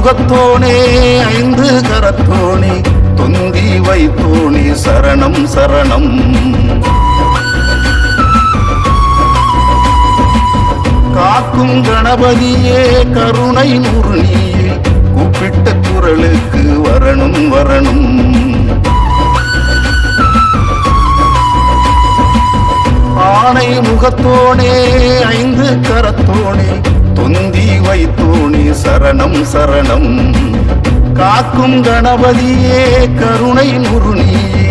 முகத்தோனே ஐந்து கரத்தோனே தொந்தி வைத்தோனே சரணம் சரணம். காக்கும் கணபதியே கருணை நூறுனியே கூப்பிட்ட குரலுக்கு வரணும் வரணும். ஆனை முகத்தோனே ஐந்து கரத்தோனே தொந்தி வைத்தோனே சரணம் சரணம். காக்கும் கணபதியே கருணை நுறுனியே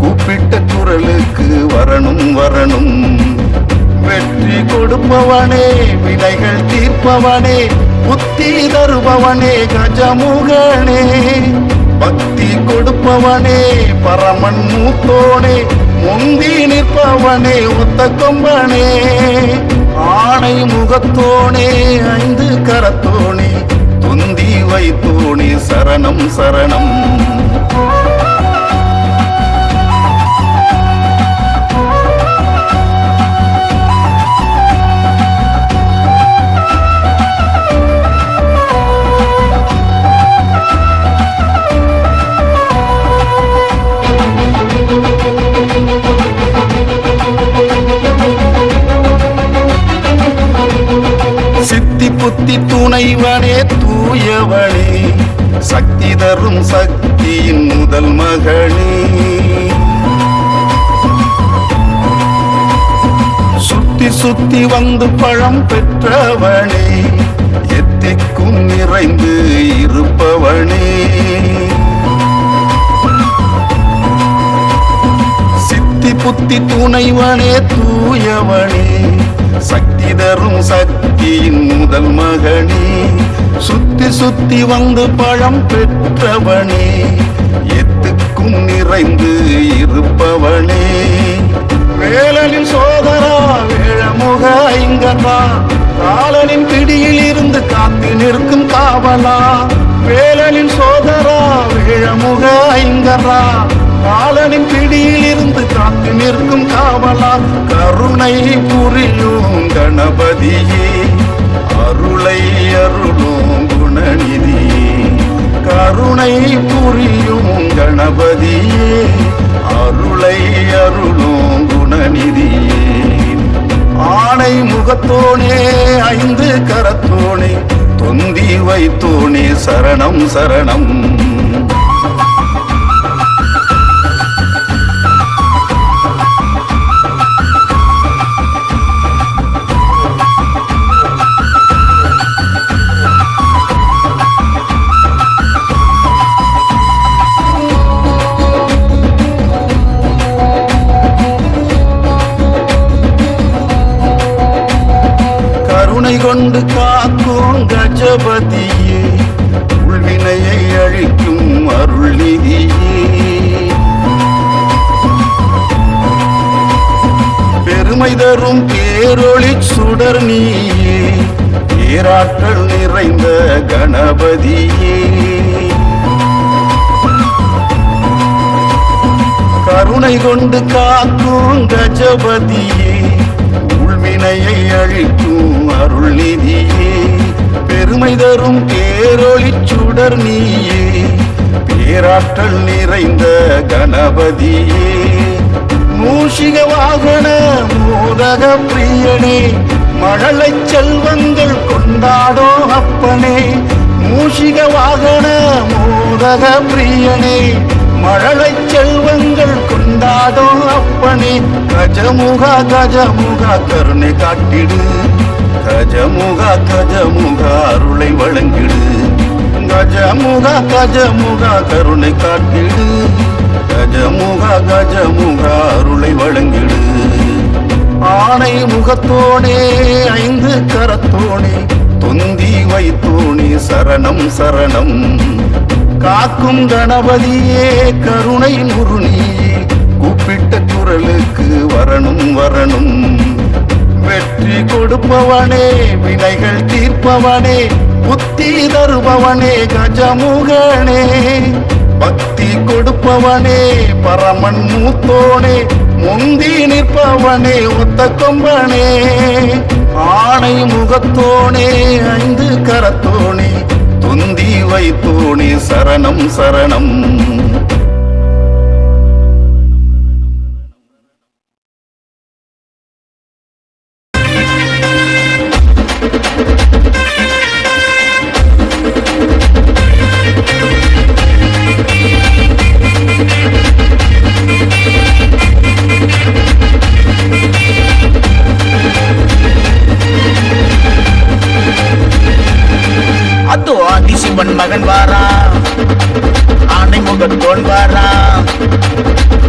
கூப்பிட்ட குரலுக்கு வரணும் வரணும். வெற்றி கொடுப்பவனே வினைகள் தீர்ப்பவனே புத்தி தருபவனே கஜமுகனே. பக்தி கொடுப்பவனே பரமன் மூத்தோனே முந்தி நிற்பவனே ஒத்த கொம்பனே. ஆனை முகத்தோனே ஐந்து கரத்தோனே தொந்தி வைத்தோனே சரணம் சரணம். சித்தி புத்தி துணைவனே தூயவனே சக்தி தரும் சக்தியின் முதல் மகனே. சுத்தி சுத்தி வந்து பழம் பெற்றவனே எத்திக்கும் நிறைந்து இருப்பவனே. சித்தி புத்தி துணைவனே தூயவனே சக்தி தரும் சக்தியின் முதல் மகனே. சுத்தி சுத்தி வந்து பழம் பெற்றவனே எத்துக்கும் நிறைந்து இருப்பவனே. வேலனின் சோதரா வேழமுக ஐங்கரா காலனின் பிடியில் இருந்து காத்து நிற்கும் காவலா. வேலனின் சோதரா வேழமுக ஐங்கரா காலனின் பிடியில் இருந்து காத்து நிற்கும் காவலா. கருணை புரியும் கணபதியே அருளை அருளும் குணநிதியே. கருணை புரியும் கணபதியே அருளை அருளும் குணநிதியே. ஆனை முகத்தோனே ஐந்து கரத்தோனே தொந்தி வைத்தோனே சரணம் சரணம். கருணை கொண்டு காக்கும் கஜபதியே உள்வினையை அழிக்கும் அருள் நிதியே. பெருமை தரும் பேரொளி சுடர் நீயே பேராற்றல் நிறைந்த கணபதியே. கருணை கொண்டு காக்கும் கஜபதியே உள்வினையை அழிக்கும் அருள் நிதியே. பெருமை தரும் பேரொளி சுடர் நீயே பேராற்றல் நிறைந்த கணபதியே. மூஷிக வாகன மோதக பிரியனே மழலை செல்வங்கள் கொண்டாடோ அப்பனே. மூஷிக வாகன மோதக பிரியனே மழலை செல்வங்கள் கொண்டாடோ அப்பனே. கஜமுக கஜமுக கருணை காட்டிடு கஜமுக கஜமுக அருளை வழங்கிடு. கஜமுக கஜமுக கருணை காட்டிடு கஜமுக கஜமுக அருளை வழங்கிடு. ஆனை முகத்தோனே ஐந்து கரத்தோனே தொந்தி வைத்தோனே சரணம் சரணம். காக்கும் கணபதியே கருணை நுறுனியே கூப்பிட்ட குரலுக்கு வரணும் வரணும். வெற்றி கொடுப்பவனே வினைகள் தீர்ப்பவனே புத்தி தருபவனே கஜமுகனே. பக்தி கொடுப்பவனே பரமன் மூத்தோனே முந்தி நிற்பவனே ஒத்த கொம்பனே. ஆனை முகத்தோனே ஐந்து கரத்தோனே பொருந்தி வைத்தோனே சரணம் சரணம். அதோ ஆதிசிவன் மகன் வாரா, ஆனை முகத்தோன் வாரா,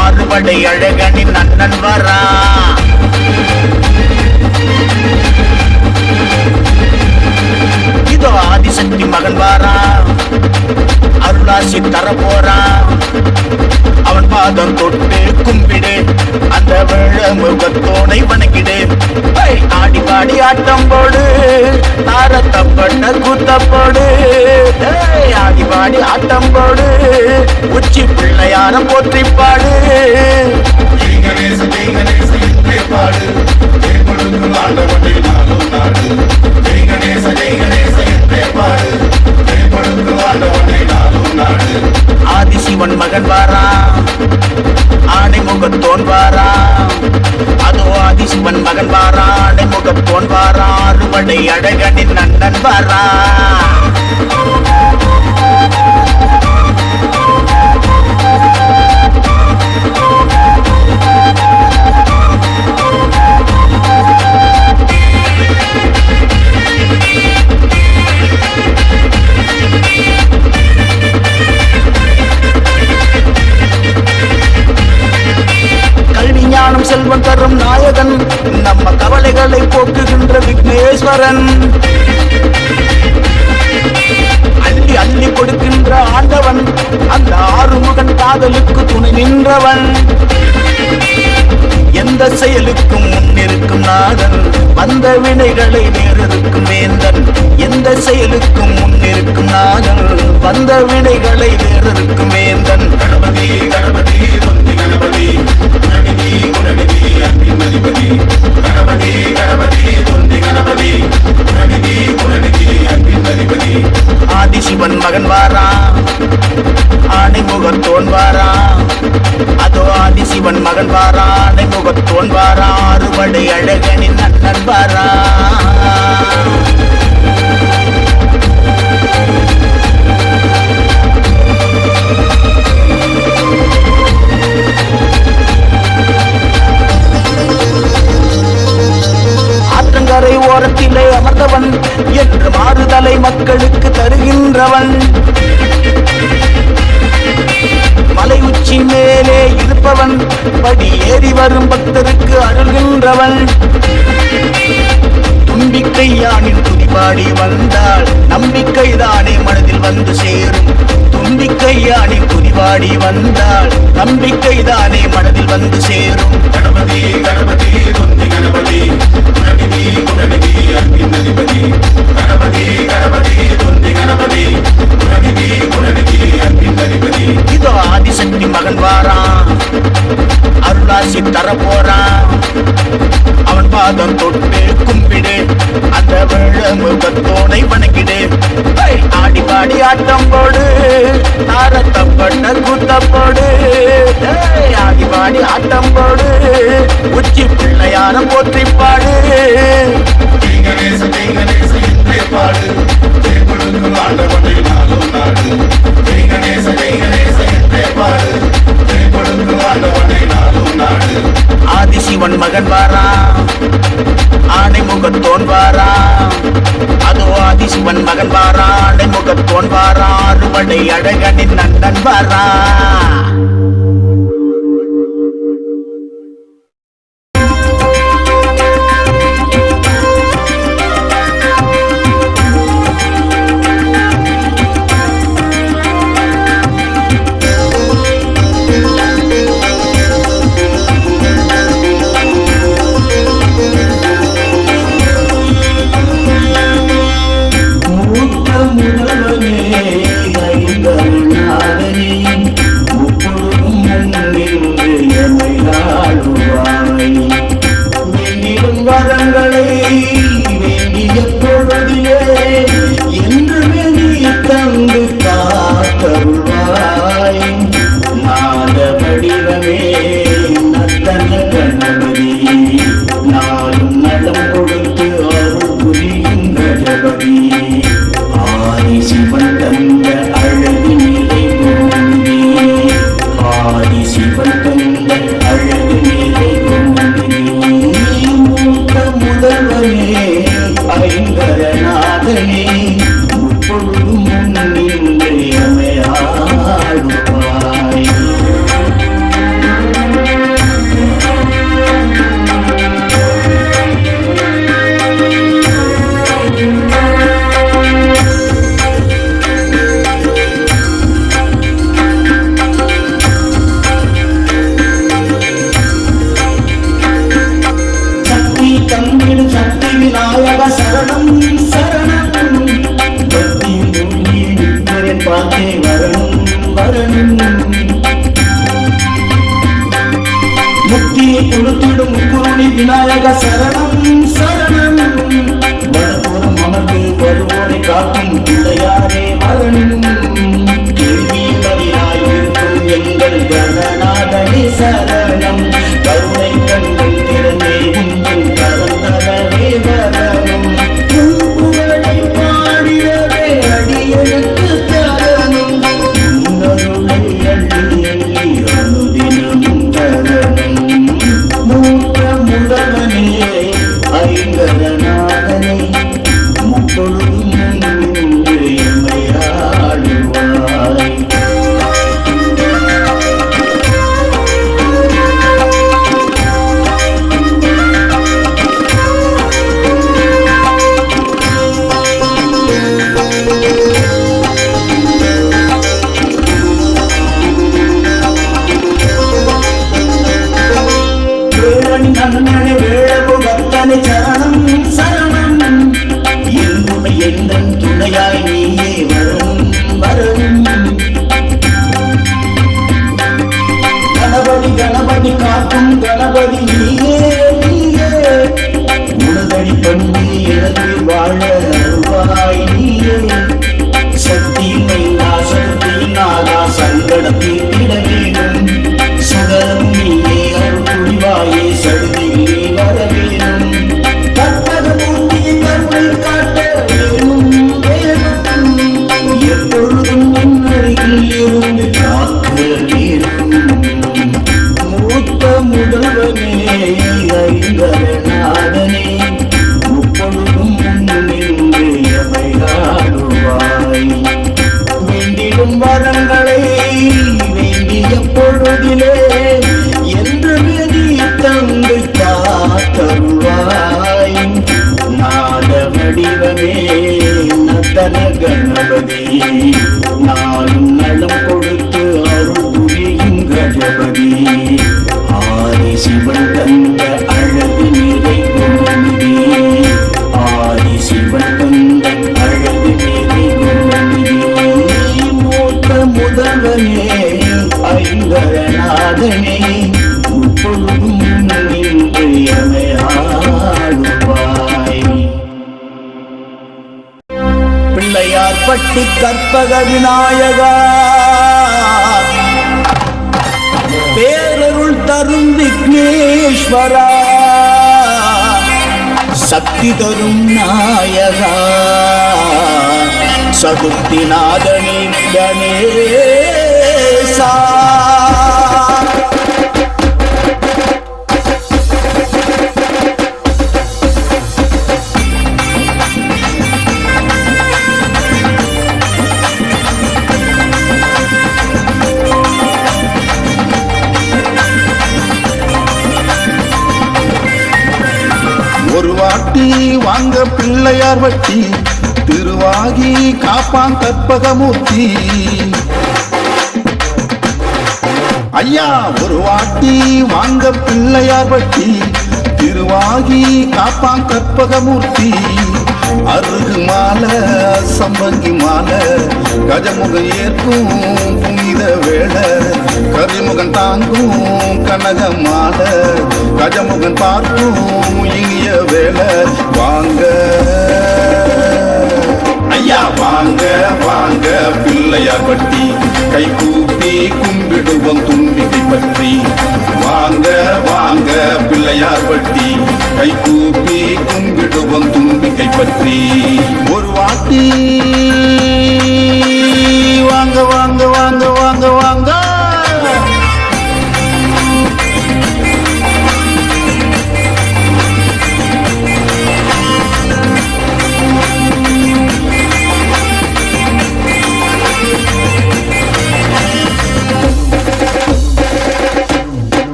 ஆறுபடை அழகனின் அண்ணன் வாரா. இதோ ஆதிசக்தி மகன் வாரா, அருளாசி தர போறா. அவன் பாதம் தொட்டு கும்பிடு, அந்த வெள்ள முகத்தோனை வணங்கிடு. ஆடி பாடி ஆட்டம் போடு, தாரத்தப்பட்ட கூத்தப்போடு. ஆடி பாடி ஆட்டம் போடு, உச்சி பிள்ளையார போற்றி பாடு. பாடு ஆதிசிவன் மகன் வாரா, ஆனை முகத்தோன் வாரா. அதோ ஆதிசிவன் மகன் வாரா, ஆனை முகத்தோன் வாரா, அறுபடை அழகனின் அண்ணன் வாரா. செல்வம் தரும் நாயகன், நம்ம கவலைகளை போக்குகின்ற விக்னேஸ்வரன். அள்ளி அள்ளி கொடுக்கின்ற ஆண்டவன், அந்த ஆறுமுகன் காதலுக்கு துணை நின்றவன். எந்த செயலுக்கும் முன்னிருக்கும் நாதன், வந்த வினைகளை வேறிருக்கும் வேந்தன். எந்த செயலுக்கும் முன்னிருக்கும் நாதன், வந்த வினைகளை வேறிருக்கும் வேந்தன். கணபதி கணபதி தொந்தி கணபதி, குணநிதி குணநிதி அன்பின் அதிபதி. கணபதி கணபதி தொந்தி கணபதி, குணநிதி குணநிதி அன்பின் அதிபதி. ஆதிசிவன் மகன் வாரா, ஆனை முகத்தோன் வாரா. அதோ ஆதிசிவன் மகன் வாரா, ஆனை முகத்தோன் வாரா, அறுபடை அழகனின் அண்ணன் வாரா. ஆற்றங்கரை ஓரத்திலே அமர்ந்தவன், என்று மாறுதலை மக்களுக்கு தருகின்றவன். மலை உச்சி மேலே இருப்பவன், படி ஏறி வரும் பக்தருக்கு அருள்கின்றவன். தும்பிக்கை யானின் துதிபாடி வந்தால் நம்பிக்கைதானே மனதில் வந்து சேரும். தும்பிக்கை யானின் துதிபாடி வந்தால் நம்பிக்கைதானே மனதில் வந்து சேரும். கணபதி கணபதி தொந்தி கணபதி, குணநிதி குணநிதி அன்பின் அதிபதி. கணபதி கணபதி தொந்தி கணபதி, குணநிதி குணநிதி அன்பின் அதிபதி. இதோ ஆதிசக்தி மகன் வாரா, அருளாசி தர போறா. அவன் பாதம் தொட்டு கும்பிடு, அந்த வெள்ள முகத்தோனை வணங்கிடு. ஆடி பாடி ஆட்டம் போடு, தாரத்தப்பட்ட கூத்தப்போடு. ஆடி பாடி ஆட்டம் போடு, உச்சி பிள்ளையார போற்றி பாடு. பாடு ஆண்டவனை நாளும் நாடு. கணேச கணேச என்றே பாடு, ஆண்டவனை நாளும் நாடு. ஆதிசிவன் மகன் வாரா, ஆனை முகத்தோன் வாரா. அதோ ஆதிசிவன் மகன் வாரா, ஆனை முகத்தோன் வாரா, அறுபடை அழகனின் அண்ணன் வாரா. வடிவமே நர்த்தன கணபதி நாளும் நலம் கொடுத்து அருள் புரியும் கணபதி ஆதி சிவன் தந்த அழகு நிலை பூமி ஆதி சிவன் தந்த அழகு நிலை பூமி மூத்த முதல்வனே ஐங்கரநாதனே முப்பொழுதும் முன்னின்று அமையாடுவாய் தந்திடும் சக்தி விநாயக சரணம் சரணம் பார்த்தே வரணும் வரணும் முக்தியை கொடுத்திடும் குருணி விநாயக சரணம் சரணம் வடபுறம் அமர்ந்து வருவோரை காக்கும் பிள்ளையாரே வரணும் கேள்வி பதினாயிருக்கும் எங்கள் கணநாதனே சரணம் கருணை கண்கள் திறந்தே உங்கள் கரம் தரவே வரணும் புகழை பாடியவே அடியெடுத்து தரணும் உன்னருளை அள்ளி அள்ளி அனுதினமும் தரணும் மூத்த முதல்வனே ஐங்கரநாதனே முப்பொழுதும் முன்னின்று எமையாடுவாய் நன்னனை வேழகு பக்தனை சரணம் சரணம் என்னுமை எந்தன் துணையாய் நீயே வரணும் வரணும் கணபதி கணபதி காக்கும் கணபதி நீயே நீயே உனதடி பண்ணி எனது வாழ அருவாய் நீயே சக்தி மைனா சக்தி நாதா சங்கடத்தில் திட வேணும் சகலம் நீயே அருள் புரிவாயே சடுதில் நீ வர வேணும் கற்பக மூர்த்தியை கருணை காட்ட வேணும் வேணும் எப்பொழுதும் என் அருகில் இருந்து காக்க வேணும் மூத்த முதல்வனே ஐங்கரநாதனே முப்பொழுதும் முன்னின்று எமையாடுவாய் வேண்டிடும் வரங்களை வேண்டிய பொழுதிலே என்று விதி தந்து காத்தருவாய் நாத வடிவமே நர்த்தன கணபதி நாளும் நலம் கொடுத்து அருள் புரியும் கணபதி ஆதி சிவன் தந்த அழகு நிலை பூமி ஆதி சிவன் தந்த அழகு நிலை பூமி மூத்த முதல்வனே ஐங்கரநாதனே முப்பொழுதும் முன்னின்று எமையாடுவாய் பிள்ளையார் பட்டி கற்பக விநாயகா பேரருள் தரும் விக்னேஸ்வரா சக்தி தரும் நாயகா சதுர்த்திநாதனே கணேசா ஒரு வாட்டி வாங்க பிள்ளையார் வட்டி திருவாகி காப்பான் கற்பகமூர்த்தி ஐயா ஒரு வாட்டி வாங்க பிள்ளையார் வட்டி திருவாகி காப்பான் கற்பகமூர்த்தி அருகு மாலை சம்பங்கி மாலை கஜமுகம் ஏற்கும் புனித வேளை கரிமுகன் தாங்கும் கனக மாலை கஜமுகன் பார்க்கும் இனிய வேளை வாங்க ஐயா வாங்க வாங்க பிள்ளையார் பட்டி கை கூப்பி கும்பிடுவோம் தும்பிக்கை பற்றி வாங்க வாங்க பிள்ளையார் பட்டி கை கூப்பி கும்பிடுவோம் தும்பிக்கை பற்றி ஒரு வாட்டி வாங்க வாங்க வாங்க வாங்க வாங்க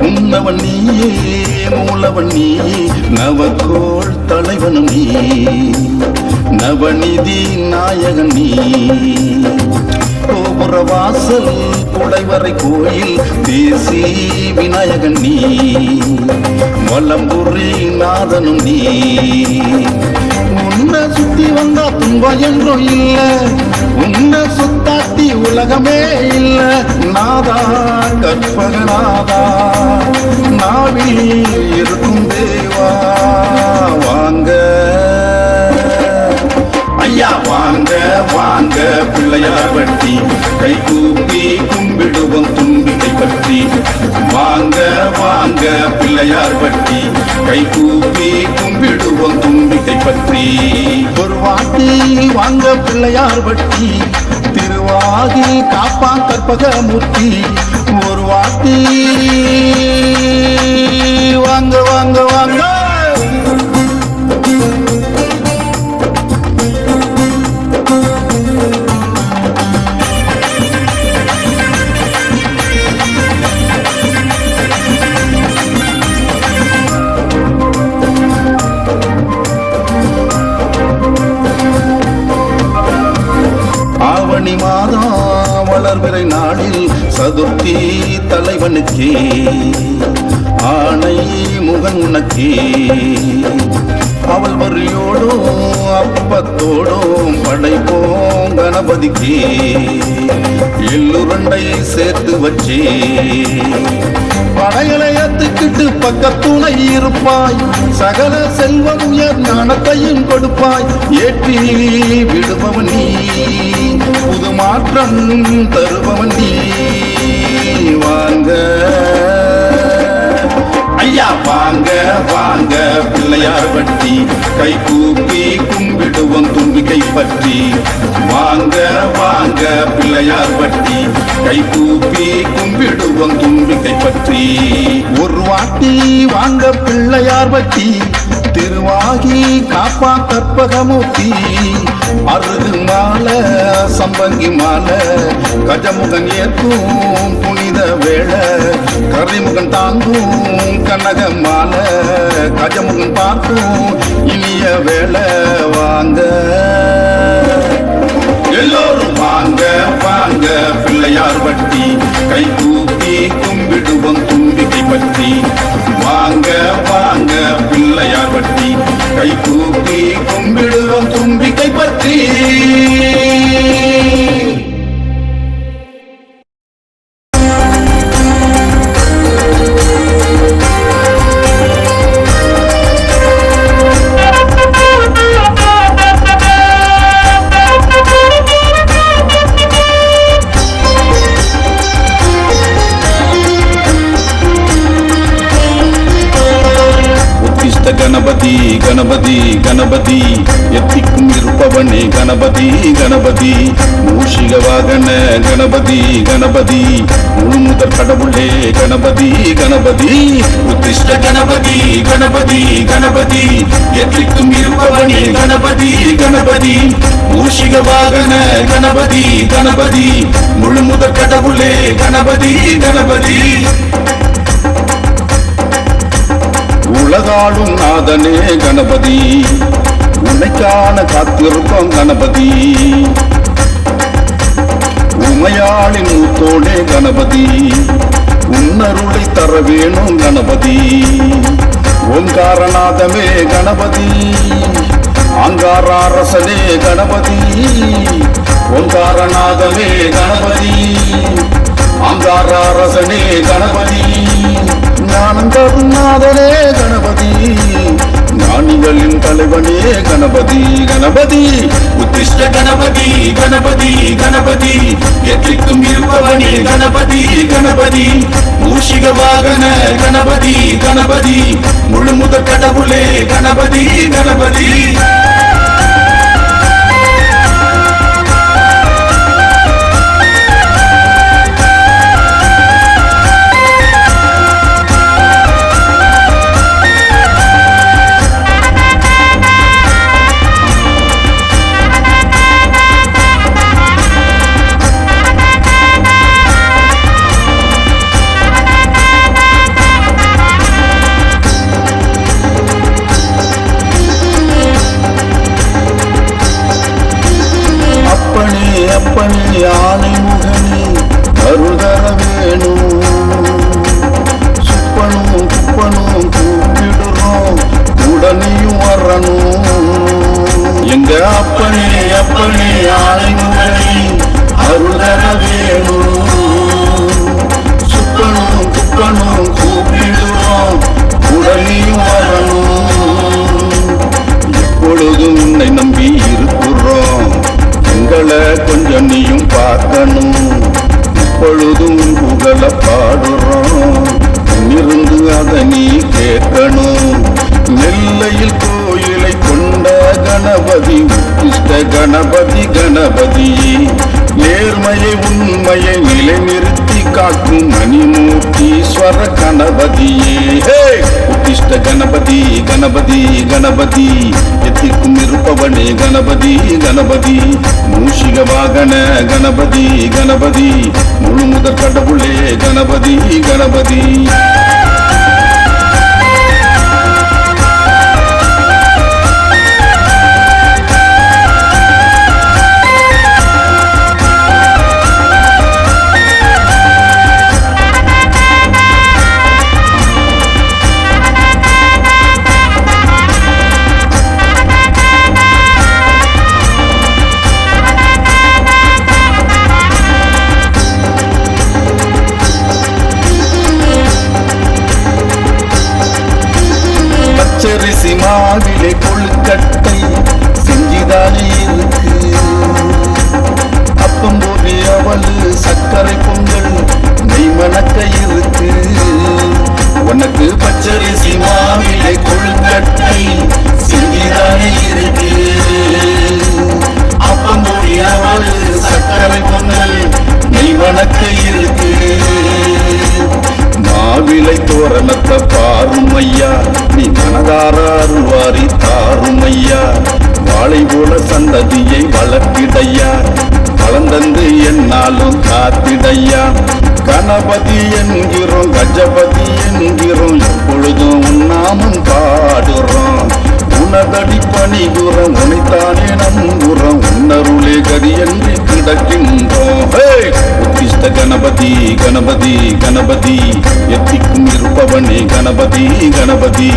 உன்னவன் நீயே மூலவன் நீயே நவகோள் தலைவனும் நீ நவநிதி நாயகன் நீ கோபுர வாசல் குடைவரை கோயில் தேசி விநாயகன் நீ வலம்புரி நாதனும் நீ உன்னை சுத்தி வந்தா துன்பம் என்றும் இல்ல உன்னை சுத்தாட்டி உலகமே இல்ல நாதா கற்பகநாதா நாவில் இருக்கும் தேவா வாங்க ஐயா வாங்க வாங்க பிள்ளையார் பட்டி கை கூப்பி கும்பிடுவோம் தும்பிக்கை பற்றி வாங்க வாங்க பிள்ளையார் பட்டி கை கூப்பி கும்பிடுவோம் தும்பிக்கை பற்றி ஒரு வாட்டி வாங்க பிள்ளையார் பட்டி திருவாகி காப்பான் கற்பகமூர்த்தி ஒரு வாட்டி வாங்க வாங்க வாங்க ஆவணி மாதம் வளர்பிறை நாளில் சதுர்த்தி தலைவனுக்கே ஆணை முகன் உனக்கே அவள் வரியோடும் அப்பத்தோடும் படைப்போம் கணபதிக்கே எள்ளுருண்டை சேர்த்து வச்சே படைகளை ஏத்துக்கிட்டு பக்கத்துணை இருப்பாய் சகல செல்வம் உயர் ஞானத்தையும் கொடுப்பாய் ஏற்றி விடுபவன் நீ புது மாற்றம் தருபவன் நீ வாங்க ஐயா வாங்க வாங்க பிள்ளையார் பட்டி கை கூப்பி கும்பிடுவோம் தும்பிக்கை பற்றி வாங்க வாங்க பிள்ளையார் பட்டி கை கூப்பி கும்பிடுவோம் தும்பிக்கை பற்றி ஒரு வாட்டி வாங்க பிள்ளையார் பட்டி திருவாகி காப்பா கற்பகமூர்த்தி அருகு மாலை சம்பங்கி மாலை கஜமுகன் ஏற்கும் புனித வேளை கரிமுகன் தாங்கும் கனக மாலை கஜமுகன் பார்க்கும் இனிய வேளை வாங்க எல்லோரும் வாங்க வாங்க பிள்ளையார் பட்டி கை கூப்பி கும்பிடுவோம் தும்பிக்கை பற்றி வாங்க வாங்க பிள்ளையார் பட்டி கை கூப்பி கும்பிடுவோம் தும்பிக்கை பற்றி கணபதி கணபதி கணபதி எத்திக்கும் இருப்பவனே கணபதி கணபதி மூஷிக வாகன கணபதி கணபதி முழுமுதற் கடவுளே கணபதி கணபதி உத்திஷ்ட கணபதி கணபதி கணபதி எத்திக்கும் இருப்பவனே கணபதி கணபதி மூஷிக வாகன கணபதி கணபதி முழுமுதற் கடவுளே கணபதி கணபதி உலகாளும் நாதனே கணபதி உன்னைக்கான காத்திருப்போம் கணபதி உமையாளின் மூத்தோடே கணபதி உன்னருளை தர வேணும் கணபதி ஓங்காரநாதமே கணபதி ஆங்காரரசனே கணபதி ஓங்காரநாதமே கணபதி ஆங்காரரசனே கணபதி ஞானந்தருநாதனே கணபதி ஞானிகளின் தலைவனே கணபதி கணபதி உத்திஷ்ட கணபதி கணபதி கணபதி எத்திக்கும் இருப்பவனே கணபதி கணபதி மூஷிக வாகன கணபதி கணபதி முழுமுத கடவுளே கணபதி கணபதி அப்பனே ஆனை முகனே அருள்தர வேணும் சுப்பனும் குப்பனும் கூப்பிடுறோம் உடனேயும் வரணும் எங்க அப்பனே ஆனை முகனே அருள்தர வேணும் சுப்பனும் குப்பனும் கூப்பிடுறோம் உடனேயும் வரணும் எப்பொழுதும் உன்னை நம்பி இருக்கிறோம் எங்களை கொஞ்சம் நீயும் பார்க்கணும் இப்பொழுதும் புகழ பாடுறோம் இருந்து அதை நீ கேட்கணும் நெல்லையில் கோயிலை கொண்ட கணபதி உத்திஷ்ட கணபதி கணபதி நேர்மையை உண்மையை நிலைநிறுத்தி காக்கும் மணிமூர்த்தீஸ்வர கணபதியே உத்திஷ்ட கணபதி கணபதி கணபதி எத்திக்கும் இருப்பவனே கணபதி கணபதி மூஷிக வாகன கணபதி கணபதி முழுமுதற் கடவுளே கணபதி கணபதி பச்சரிசி மாவிலே கொழுக்கட்டை செஞ்சிதானே இருக்கு அப்பம் போது அவளு சர்க்கரை பொங்கல் நெய் மணக்க இருக்கு உனக்கு பச்சரிசி மாவிலே கொழுக்கட்டை செஞ்சிதானே இருக்கு அப்பம் போது அவளு சர்க்கரை பொங்கல் நெய் மணக்க இருக்கு மாவிலை தோரணத்தை பாருமையா நீ மனதார அருள்வாரி தாருமையா வாழை போல சந்ததியை வளர்த்திடையா வளர்ந்தந்து என்னாலும் காத்திடையா கணபதி என்கிறோம் கஜபதி என்கிறோம் எப்பொழுதும் உன்னாமும் பாடுறோம் உனதடி பணிகுறோம் உனைத்தானே நம்புறோம் உன்னருளே கதி என்று கிடக்கின்றோம் உத்திஷ்ட கணபதி கணபதி கணபதி எத்திக்கும் இருப்பவனே கணபதி கணபதி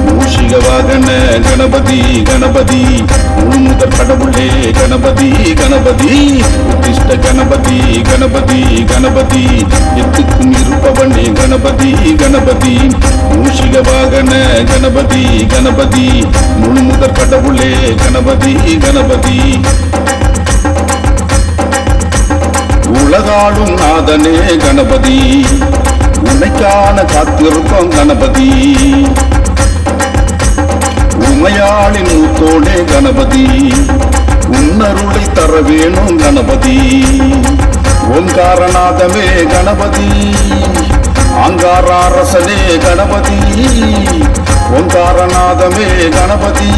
மூஷிக வாகன கணபதி கணபதி முழுமுதற் கடவுளே கணபதி கணபதி உத்திஷ்ட கணபதி கணபதி கணபதி எத்திக்கும் இருப்பவனே கணபதி கணபதி மூஷிக வாகன கணபதி கணபதி முழுமுதற் கடவுளே கணபதி கணபதி உலகாளும் நாதனே கணபதி உன்னைக்கான காத்திருப்போம் கணபதி உமையாளின் மூத்தோடே கணபதி உன்னருளை தர வேணும் கணபதி ஓங்காரநாதமே கணபதி ஆங்காரரசனே கணபதி ஓங்காரநாதமே கணபதி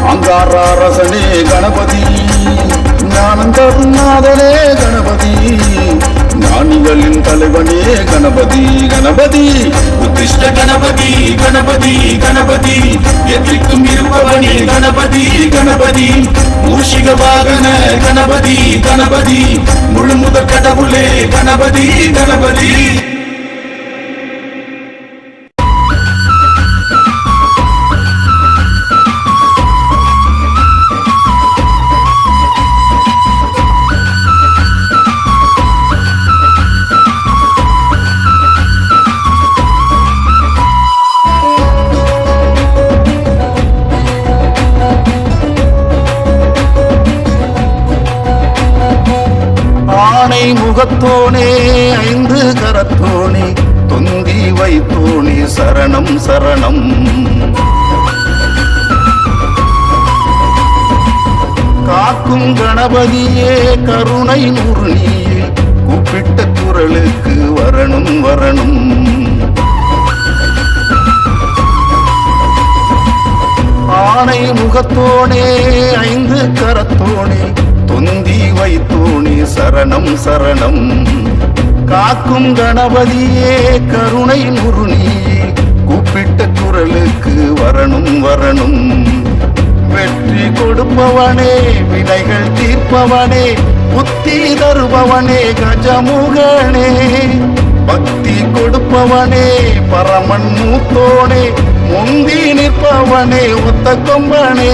ஆங்காரரசனே கணபதி ஞானந்தருநாதனே கணபதி ஞானிகளின் தலைவனே கணபதி கணபதி உத்திஷ்ட கணபதி கணபதி கணபதி எத்திக்கும் இருப்பவனே கணபதி கணபதி மூஷிக வாகன கணபதி கணபதி முழுமுத கடவுளே கணபதி கணபதி முகத்தோனே ஐந்து கரத்தோனே தொந்தி வைத்தோனே சரணம் சரணம். காக்கும் கணபதியே கருணை நூறுனியே கூப்பிட்ட குரலுக்கு வரணும் வரணும். ஆனை முகத்தோனே ஐந்து கரத்தோனே தொந்தி வைத்தோனே சரணம் சரணம். காக்கும் கணபதியே கருணை நுறுனியே கூப்பிட்ட குரலுக்கு வரணும் வரணும். வெற்றி கொடுப்பவனே வினைகள் தீர்ப்பவனே புத்தி தருபவனே கஜமுகனே. பக்தி கொடுப்பவனே பரமன் மூத்தோனே முந்தி நிற்பவனே ஒத்த கொம்பனே.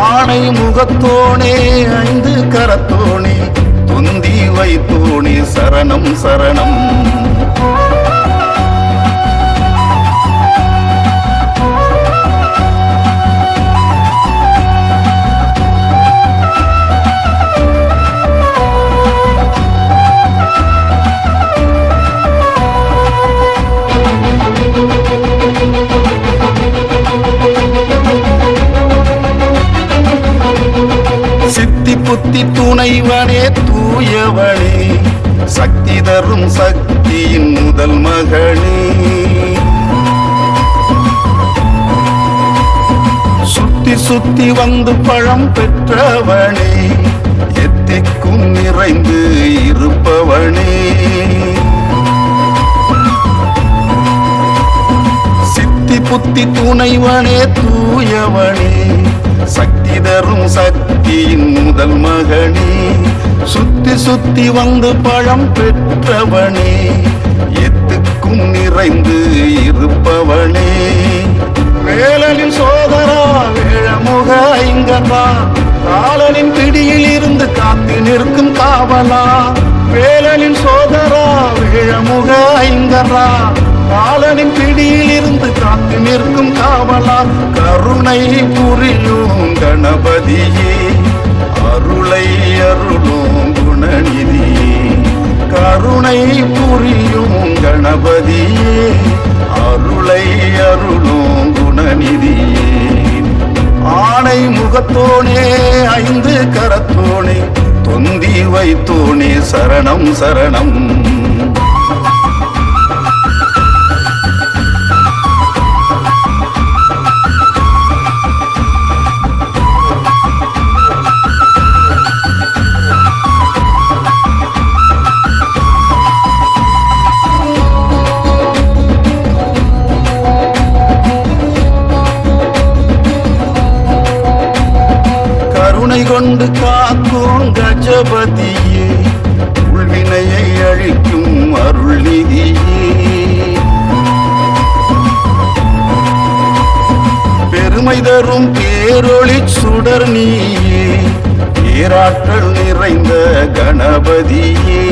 ஆனை முகத்தோனே ஐந்து கரத்தோனே தொந்தி வைத்தோனே சரணம் சரணம். சித்தி புத்தி துணைவனே தூயவனே சக்தி தரும் சக்தியின் முதல் மகனே. சுத்தி சுத்தி வந்து பழம் பெற்றவனே எத்திக்கும் நிறைந்து இருப்பவனே. சித்தி புத்தி துணைவனே தூயவனே சக்தி தரும் சக்தியின் முதல் மகனே. சுத்தி சுத்தி வந்து பழம் பெற்றவனே எத்துக்கும் நிறைந்து இருப்பவனே. வேலனின் சோதரா வேழமுக ஐங்கரா காலனின் பிடியில் இருந்து காத்து நிற்கும் காவலா. வேலனின் சோதரா வேழமுக ஐங்கரா காலனின் பிடியில் இருந்து காத்து நிற்கும் காவலா. கருணை புரியும் கணபதியே அருளை அருளும் குணநிதியே. கருணை புரியும் கணபதியே அருளை அருளும் குணநிதியே. ஆனை முகத்தோனே ஐந்து கரத்தோனே தொந்தி வைத்தோனே சரணம் சரணம். கருணை கொண்டு காக்கும் கஜபதியே உள்வினையை அழிக்கும் அருள் நிதியே. பெருமை தரும் பேரொளி சுடர் நீயே பேராற்றல் நிறைந்த கணபதியே.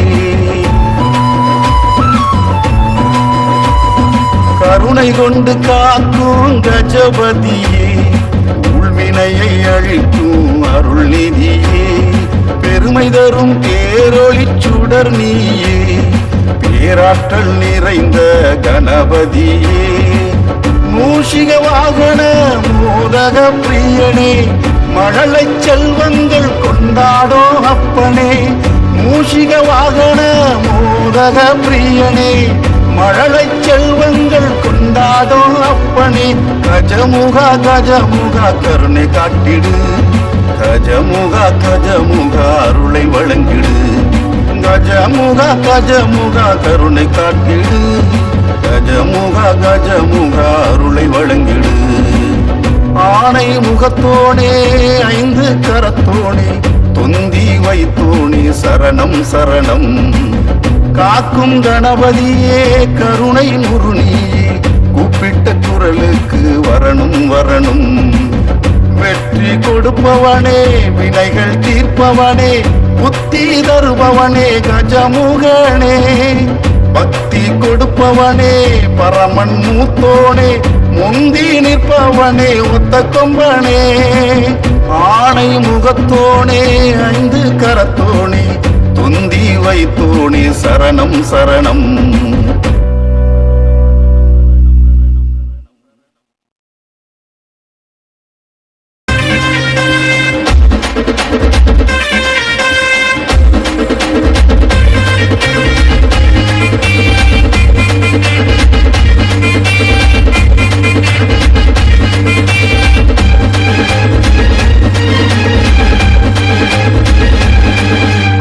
கருணை கொண்டு காக்கும் கஜபதியே உள்வினையை அழிக்கும் அருள் நிதியே. பெருமை தரும் பேரொளி சுடர் நீயே பேராற்றல் நிறைந்த கணபதியே. மூஷிக வாகன மோதக பிரியனே மழலை செல்வங்கள் கொண்டாடோ அப்பனே. மூஷிக வாகன மோதக பிரியனே மழலை செல்வங்கள் கொண்டாடோ அப்பனே. கஜமுகா கஜமுகா கருணை காட்டிடு கஜமுகா கஜமுகா அருளை வழங்கிடு. கஜமுகா கஜமுகா கருணை காட்டிடு கஜமுகா கஜமுகா அருளை வழங்கிடு. ஆனை முகத்தோனே ஐந்து கரத்தோனே தொந்தி வைத்தோனே சரணம் சரணம். காக்கும் கணபதியே கருணை நுறுனியே கூப்பிட்ட குரலுக்கு வரணும் வரணும். வெற்றி கொடுப்பவனே வினைகள் தீர்ப்பவனே புத்தி தருபவனே கஜமுகனே. பக்தி கொடுப்பவனே பரமன் மூத்தோனே முந்தி நிற்பவனே ஒத்த கொம்பனே. ஆனை முகத்தோனே ஐந்து கரத்தோனே தொந்தி வைத்தோனே சரணம் சரணம்.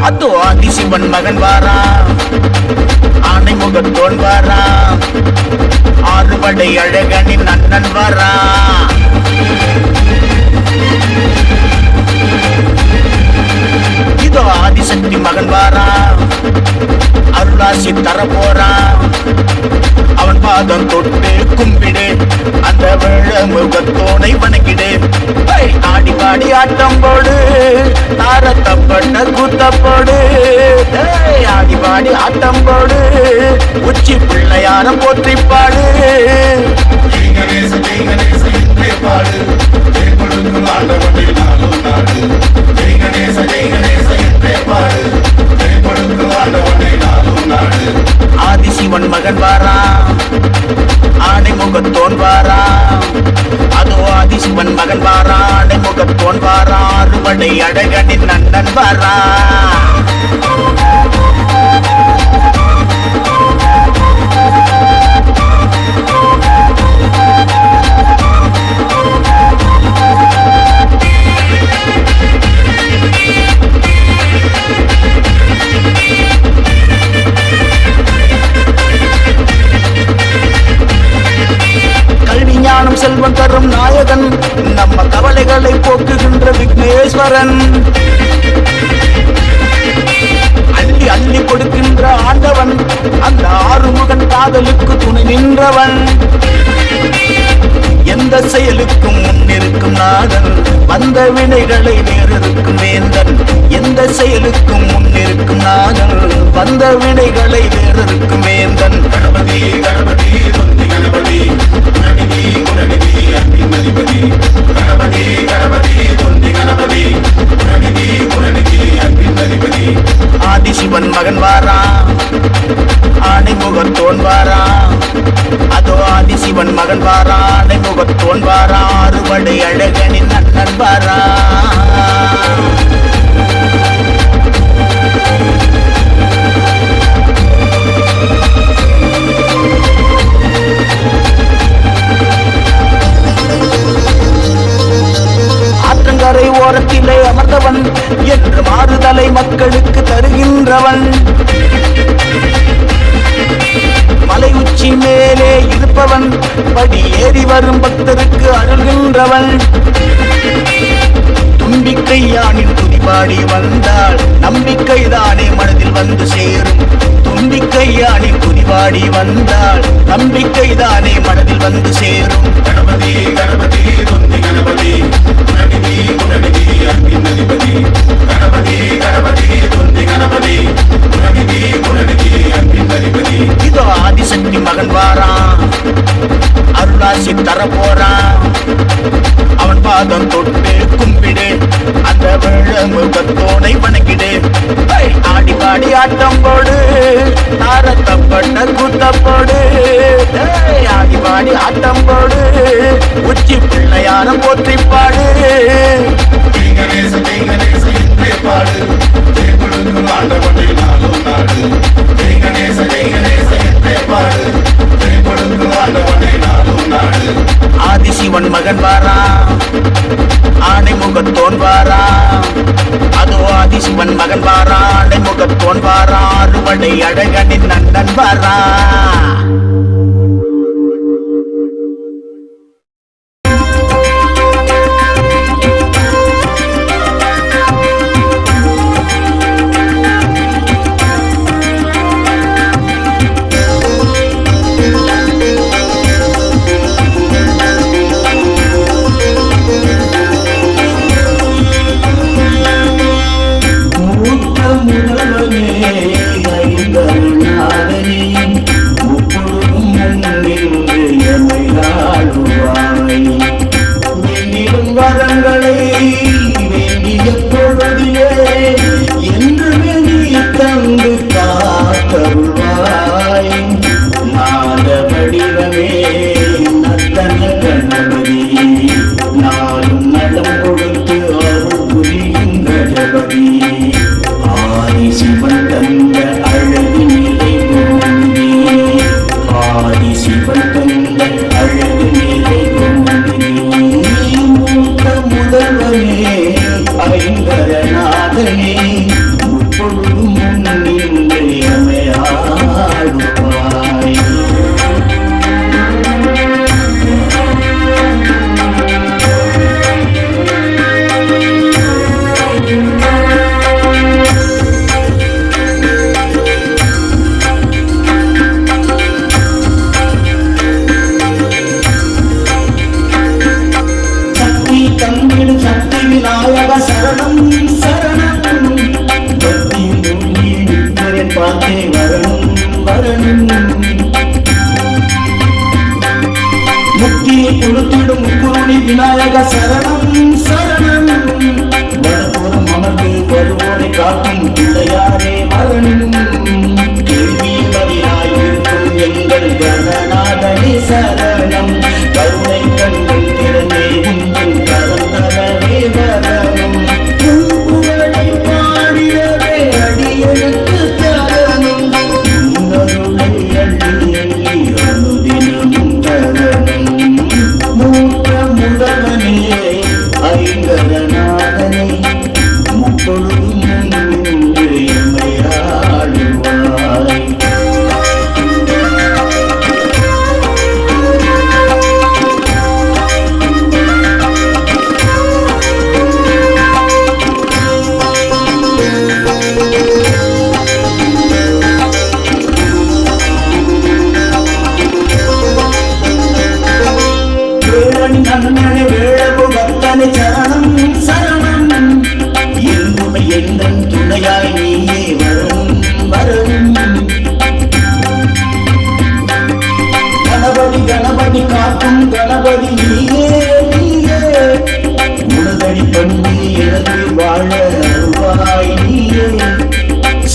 அதோ ஆதிசிவன் மகன் வாரா, ஆனை முகத்தோன் வாரா, ஆறுபடை அழகனின் அண்ணன் வாரா. இதோ ஆதிசக்தி மகன் வாரா, அருளாசி தர போறா. அவன் பாதம் தொட்டு கும்பிடு, அந்த வெள்ள முகத்தோனை வணங்கிடு. ஆடி பாடி ஆட்டம் போடு, தாரத்தப்பட்ட கூத்தப்போடு. ஆடி பாடி ஆட்டம் போடு, உச்சி பிள்ளையார போற்றி பாடு. பாடு ஆண்டவனை நாளும் நாடு. ஜெய் கணேச ஜெய் கணேச என்றே பாடு, ஜெயப்படுத்து ஆண்டவனை நாளும் நாடு. ஆதிசிவன் மகன் வாரா, ஆனை முகத்தோன் வாரா. அதோ ஆதிசிவன் மகன் வாரா, ஆனை முகத்தோன் வாரா, அறுபடை அழகனின் அண்ணன் வாரா. செல்வம் தரும் நாயகன், நம்ம கவலைகளை போக்குகின்ற விக்னேஸ்வரன். அள்ளி அள்ளி கொடுக்கின்ற ஆண்டவன், அந்த ஆறுமுகன் காதலுக்கு துணை நின்றவன். எந்த செயலுக்கும் முன்னிருக்கும் நாதன், வந்த வினைகளை வேறிருக்கும் வேந்தன். எந்த செயலுக்கும் முன்னிருக்கும் நாதன், வந்த வினைகளை வேறிருக்கும் வேந்தன். கணபதி கணபதி தொந்தி கணபதி, குணநிதி குணநிதி அன்பின் அதிபதி. கணபதி கணபதி தொந்தி கணபதி, குணநிதி குணநிதி அன்பின் அதிபதி. ஆதிசிவன் மகன் வாரா, ஆனை முகத்தோன் வாரா. அதோ ஆதிசிவன் மகன் வாரா, ஆனை முகத்தோன் வாரா, அறுபடை அழகனின் அண்ணன் வாரா. ஆற்றங்கரை ஓரத்திலே அமர்ந்தவன், என்று மாறுதலை மக்களுக்கு தருகின்றவன். மலை உச்சி மேலே இருப்பவன், படி ஏறி வரும் பக்தருக்கு அருள்கின்றவன். தும்பிக்கை யானின் துதிபாடி வந்தால் நம்பிக்கைதானே மனதில் வந்து சேரும். தும்பிக்கை யானின் துதிபாடி வந்தால் நம்பிக்கைதானே மனதில் வந்து சேரும். கணபதி கணபதி தொந்தி கணபதி, குணநிதி குணநிதி அன்பின் அதிபதி. கணபதி கணபதி தொந்தி கணபதி, குணநிதி குணநிதி அன்பின் அதிபதி. இதோ ஆதிசக்தி மகன் வாரா, அருளாசி தர போறா. அவன் பாதம் தொட்டு கும்பிடு, அந்த வெள்ள முகத்தோனை வணங்கிடு. ஆடி பாடி ஆட்டம் போடு, தாரத்தப்பட்ட கூத்தப்போடு. ஆடி பாடி ஆட்டம் போடு, உச்சி பிள்ளையார போற்றி பாடு. ஜெய் கணேச ஜெய் கணேச என்றே பாடு, ஜெயப்படுத்து ஆண்டவனை நாளும் நாடு. ஜெய் கணேச ஜெய் கணேச என்றே பாடு, ஜெயப்படுத்து ஆண்டவனை நாளும் நாடு. ஆதிசிவன் மகன் வாரா, ஆனை முகத்தோன் வாரா. அதோ ஆதிசிவன் மகன் வாரா, ஆனை முகத்தோன் வாரா, அறுபடை அழகனின் அண்ணன் வாரா. முதல்வனே ஐந்தருநாதனே, முப்பு துதித்திடும் சக்தி விநாயக சரணம் சரணம். பக்தியில் மூழ்கி நிற்கிறேன் பார்த்தே வரணும் வரணும். முக்தியை கொடுத்திடும் முக்குருணி விநாயக சரணம் சரணம். வடபுறம் அமர்ந்து வருவோரை காக்கும் பிள்ளையாரே வரணும். கேள்வியின் பதிலாயிருக்கும் எங்கள் கணநாதனே சரணம். கருணை கண்கள் திறந்தே உங்கள் கரம் தரவே வரணும். புகழை பாடியவே அடியெடுத்து தரணும். உன்னருளை அள்ளி அள்ளி அனுதினமும் தரணும். மூத்த முதல்வனே ஐங்கரநாதனே முப்பொழுதும் முன்னின்று எம்மையாளுவாய். நன்னனை வேழகு பக்தனை சரணம் சரணம். எங்குமை எந்தன் துணையாய் நீயே வரணும் வரணும். கணபதி கணபதி காக்கும் கணபதி நீயே நீயே. உனதடி பண்ணி எனது வாழ அருவாய் நீயே.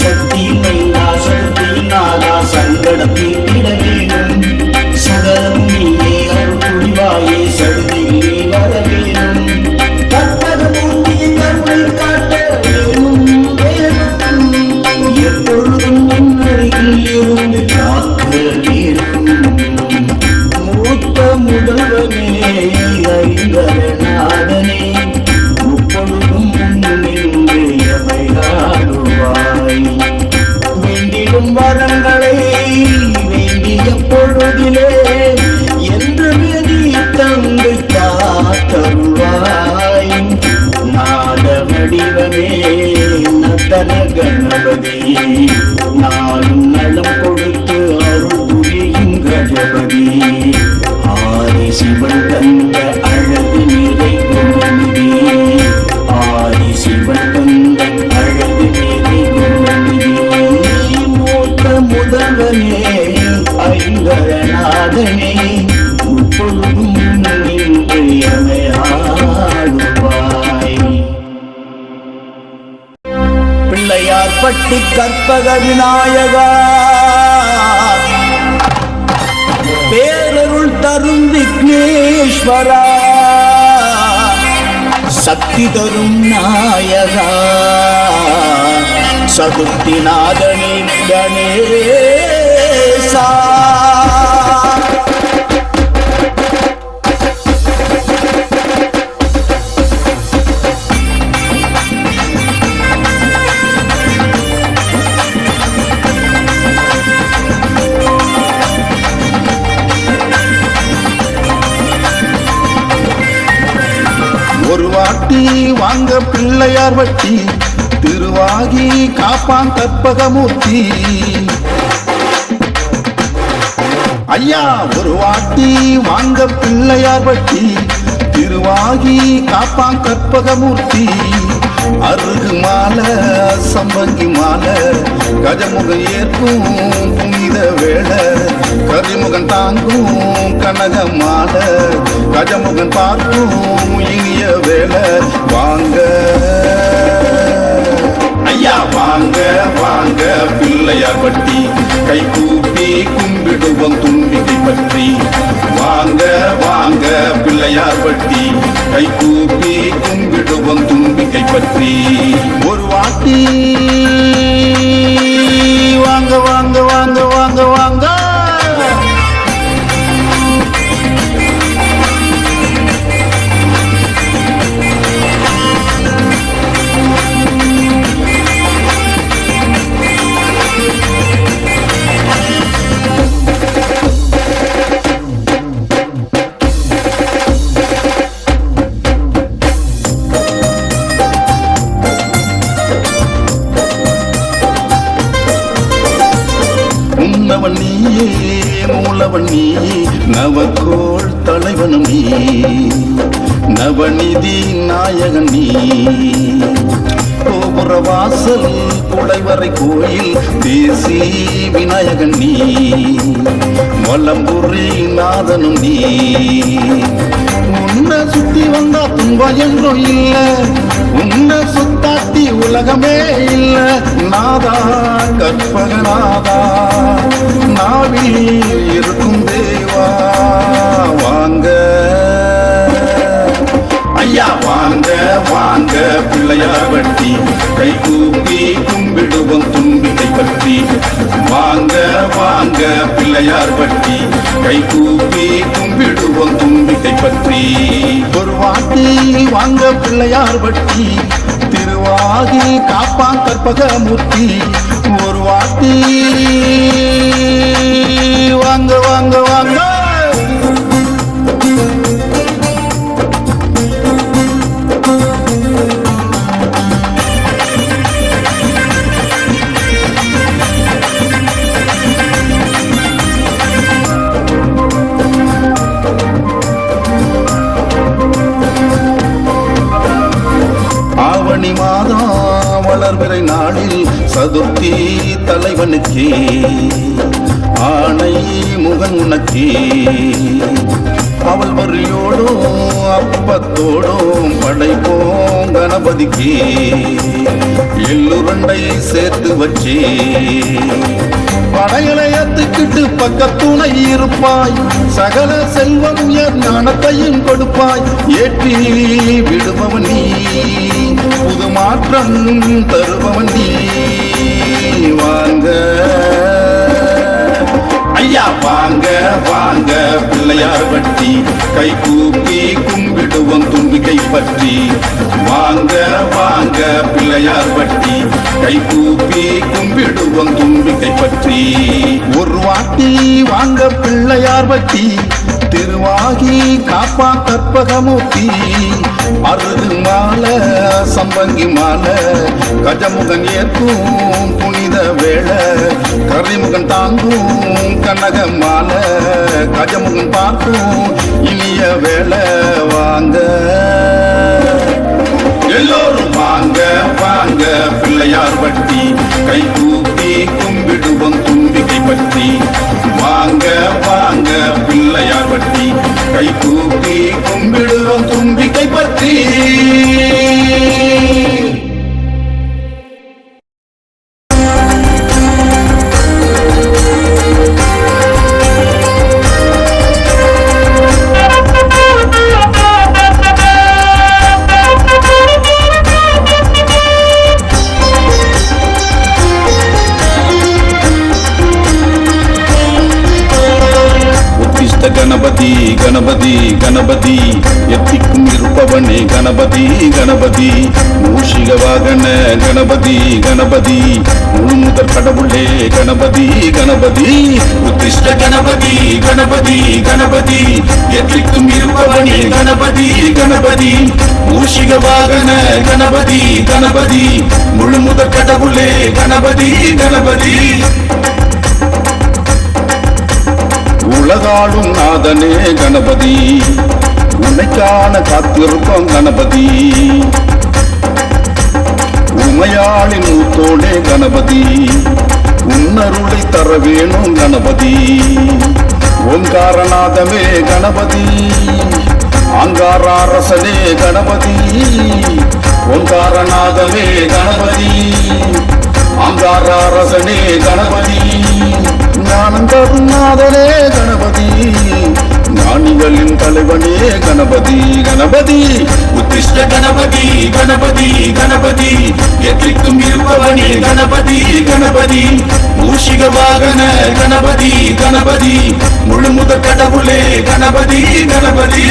சக்தி மைனா சக்தி நாதா சங்கடத்தில் இட வேணும். சகலம் நீயே அருள் புரிவாயே சடுதில் நீ வர வேணும். கற்பக மூர்த்தியை கருணை காட்ட வேணும் வேணும். எப்பொழுதும் என் அருகில் இருந்து காக்க வேணும். மூத்த முதல்வனே ஐங்கரநாதனே முப்பொழுதும் முன்னின்று எமையாளுவாய். வேண்டிடும் வரங்களை வேண்டிய பொழுதிலே என்று நீ தந்து காத்தருள்வாய். நாத வடிவமே நத்தன கணபதி நாளும் நலம் கொடுத்து அருள் புரியும் கஜபதி. ஆதி சிவன் தந்த அழகு நிறை குணநிதி. ஆதி சிவன் தந்த அழகு நிறை குணநிதி. மூத்த முதல்வனே ஐங்கரநாதனே முப்பொழுதும் நின்று எமையாளுவாய். பிள்ளையார் பட்டி கற்பக விநாயகா பேரருள் தரும் விக்னேஸ்வரா. சக்தி தரும் நாயகா சதுர்த்திநாதனே கணேசா. ஒரு வாட்டி வாங்க பிள்ளையார் வட்டி திருவாகி காப்பான் கற்பகமூர்த்தி. ஐயா ஒரு வாட்டி வாங்க பிள்ளையார் வட்டி திருவாகி காப்பான் கற்பகமூர்த்தி. அருகு மாலை சம்பங்கி மாலை கஜமுகம் ஏற்கும் புனித வேளை. கரிமுகன் தாங்கும் கனக மாலை கஜமுகன் பார்க்கும் இனிய வேளை. வாங்க ஐயா வாங்க வாங்க பிள்ளையார் பட்டி கை கூப்பி கும்பிடுவோம் தும்பிக்கை பற்றி. வாங்க வாங்க பிள்ளையார் பட்டி கை கூப்பி கும்பிடுவோம் தும்பிக்கை பற்றி. ஒரு வாட்டி வாங்க வாங்க வாங்க வாங்க வாங்க. உன்னவன் நீயே மூலவன் நீ நவக்கோள் தலைவனும் நீ. நவ நவநிதி நாயகன் நீ கோபுர வாசல் குடைவரை கோயில் தேசி விநாயகன் நீ வலம்புரி நாதனும் நீ உன்னை சுத்தி வந்தா துன்பம் என்றும் இல்ல உன்னை சுத்தாட்டி உலகமே இல்ல நாதா கற்பகநாதா நாவில் இருக்கும் தேவா வாங்க ஐயா வாங்க வாங்க பிள்ளையார் வட்டி கை கூப்பி கும்பிடுவோம் தும்பிக்கை பற்றி வாங்க வாங்க பிள்ளையார் வட்டி கை கூப்பி கும்பிடுவோம் தும்பிக்கை பற்றி ஒரு வாட்டி வாங்க பிள்ளையார் வட்டி திருவாகி காப்பான் கற்பகமூர்த்தி ஒரு வாட்டி வாங்க வாங்க வாங்க ஆவணி மாதம் வளர்பிறை நாளில் சதுர்த்தி தலைவனுக்கே ஆணை முகன் உனக்கே அவள் வரியோடும் அப்பத்தோடும் படைப்போம் கணபதிக்கே எள்ளுருண்டை சேர்த்து வச்சே படைகளை ஏத்துக்கிட்டு பக்கத்துணை இருப்பாய் சகல செல்வம் உயர் ஞானத்தையும் கொடுப்பாய் ஏற்றி விடுபவன் நீ புது மாற்றம் தருபவன் நீ வாங்க ஐயா வாங்க வாங்க பிள்ளையார் வட்டி கை கூப்பி கும்பிடுவோம் தும்பிக்கை பற்றி வாங்க வாங்க பிள்ளையார் வட்டி கை கூப்பி கும்பிடுவோம் தும்பிக்கை பற்றி ஒரு வாட்டி வாங்க பிள்ளையார் வட்டி திருவாகி காப்பா கற்பகமூர்த்தி அருகு மாலை சம்பங்கி மாலை கஜமுகன் ஏற்கும் புனித வேளை கரிமுகன் தாங்கும் கனக மாலை கஜமுகன் பார்க்கும் இனிய வேளை வாங்க எல்லோரும் வாங்க வாங்க பிள்ளையார் வட்டி கை கூப்பி கும்பிடுவோம் தும்பிக்கை பற்றி வாங்க வாங்க பிள்ளையார் வட்டி கை கூப்பி கும்பிடுவோம் தும்பிக்கை பற்றி கணபதி கணபதி கணபதி எத்திக்கும் இருப்பவனே கணபதி கணபதி மூஷிக வாகன கணபதி கணபதி முழுமுதற் கடவுளே கணபதி கணபதி உத்திஷ்ட கணபதி கணபதி கணபதி எத்திக்கும் இருப்பவனே கணபதி கணபதி மூஷிக வாகன கணபதி கணபதி முழுமுதற் கடவுளே கணபதி கணபதி உலகாளும் நாதனே கணபதி உன்னைக்கான காத்திருப்போம் கணபதி உமையாளின் ஊத்தோடே கணபதி உன்னருளை தர வேணும் கணபதி ஓங்காரநாதமே கணபதி ஆங்காரரசனே கணபதி ஓங்காரநாதமே கணபதி ஆங்காரரசனே கணபதி ஞானந்தரும் நாதனே கணபதி ஞானிகளின் தலைவனே கணபதி கணபதி உத்திஷ்ட கணபதி கணபதி கணபதி எத்திக்கும் இருப்பவனே கணபதி கணபதி மூஷிக வாகன கணபதி கணபதி முழுமுதற் கடவுளே கணபதி கணபதி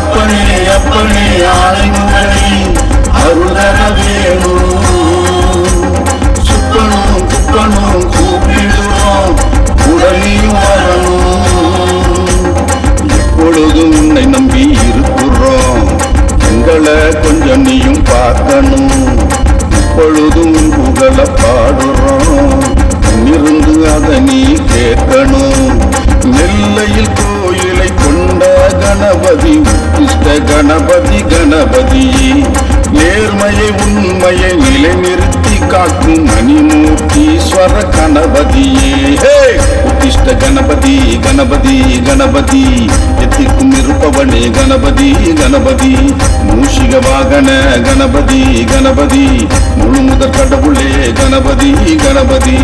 அப்பனே அப்பனே ஆணைமுகனே அருள் தர வேணும். சுப்பனும் குப்பனும் கூப்பிடுவோம் உடனேயும் வரணும். எப்பொழுதும் உன்னை நம்பி இருக்கிறோம், எங்களை கொஞ்சம் நீயும் பார்க்கணும். இப்பொழுதும் புகழ பாடுறோம், இருந்து அதை நீ கேட்கணும். நெல்லையில் கோயிலை கொண்ட கணபதி உத்திஷ்ட கணபதி கணபதி, நேர்மையை உண்மையை நிலைநிறுத்தி காக்கும் மணிமூர்த்தீஸ்வர கணபதியே. உத்திஷ்ட கணபதி கணபதி கணபதி, எத்திக்கும் இருப்பவனே கணபதி கணபதி, மூஷிக வாகன கணபதி கணபதி, முழு முதற் கடவுளே கணபதி கணபதி.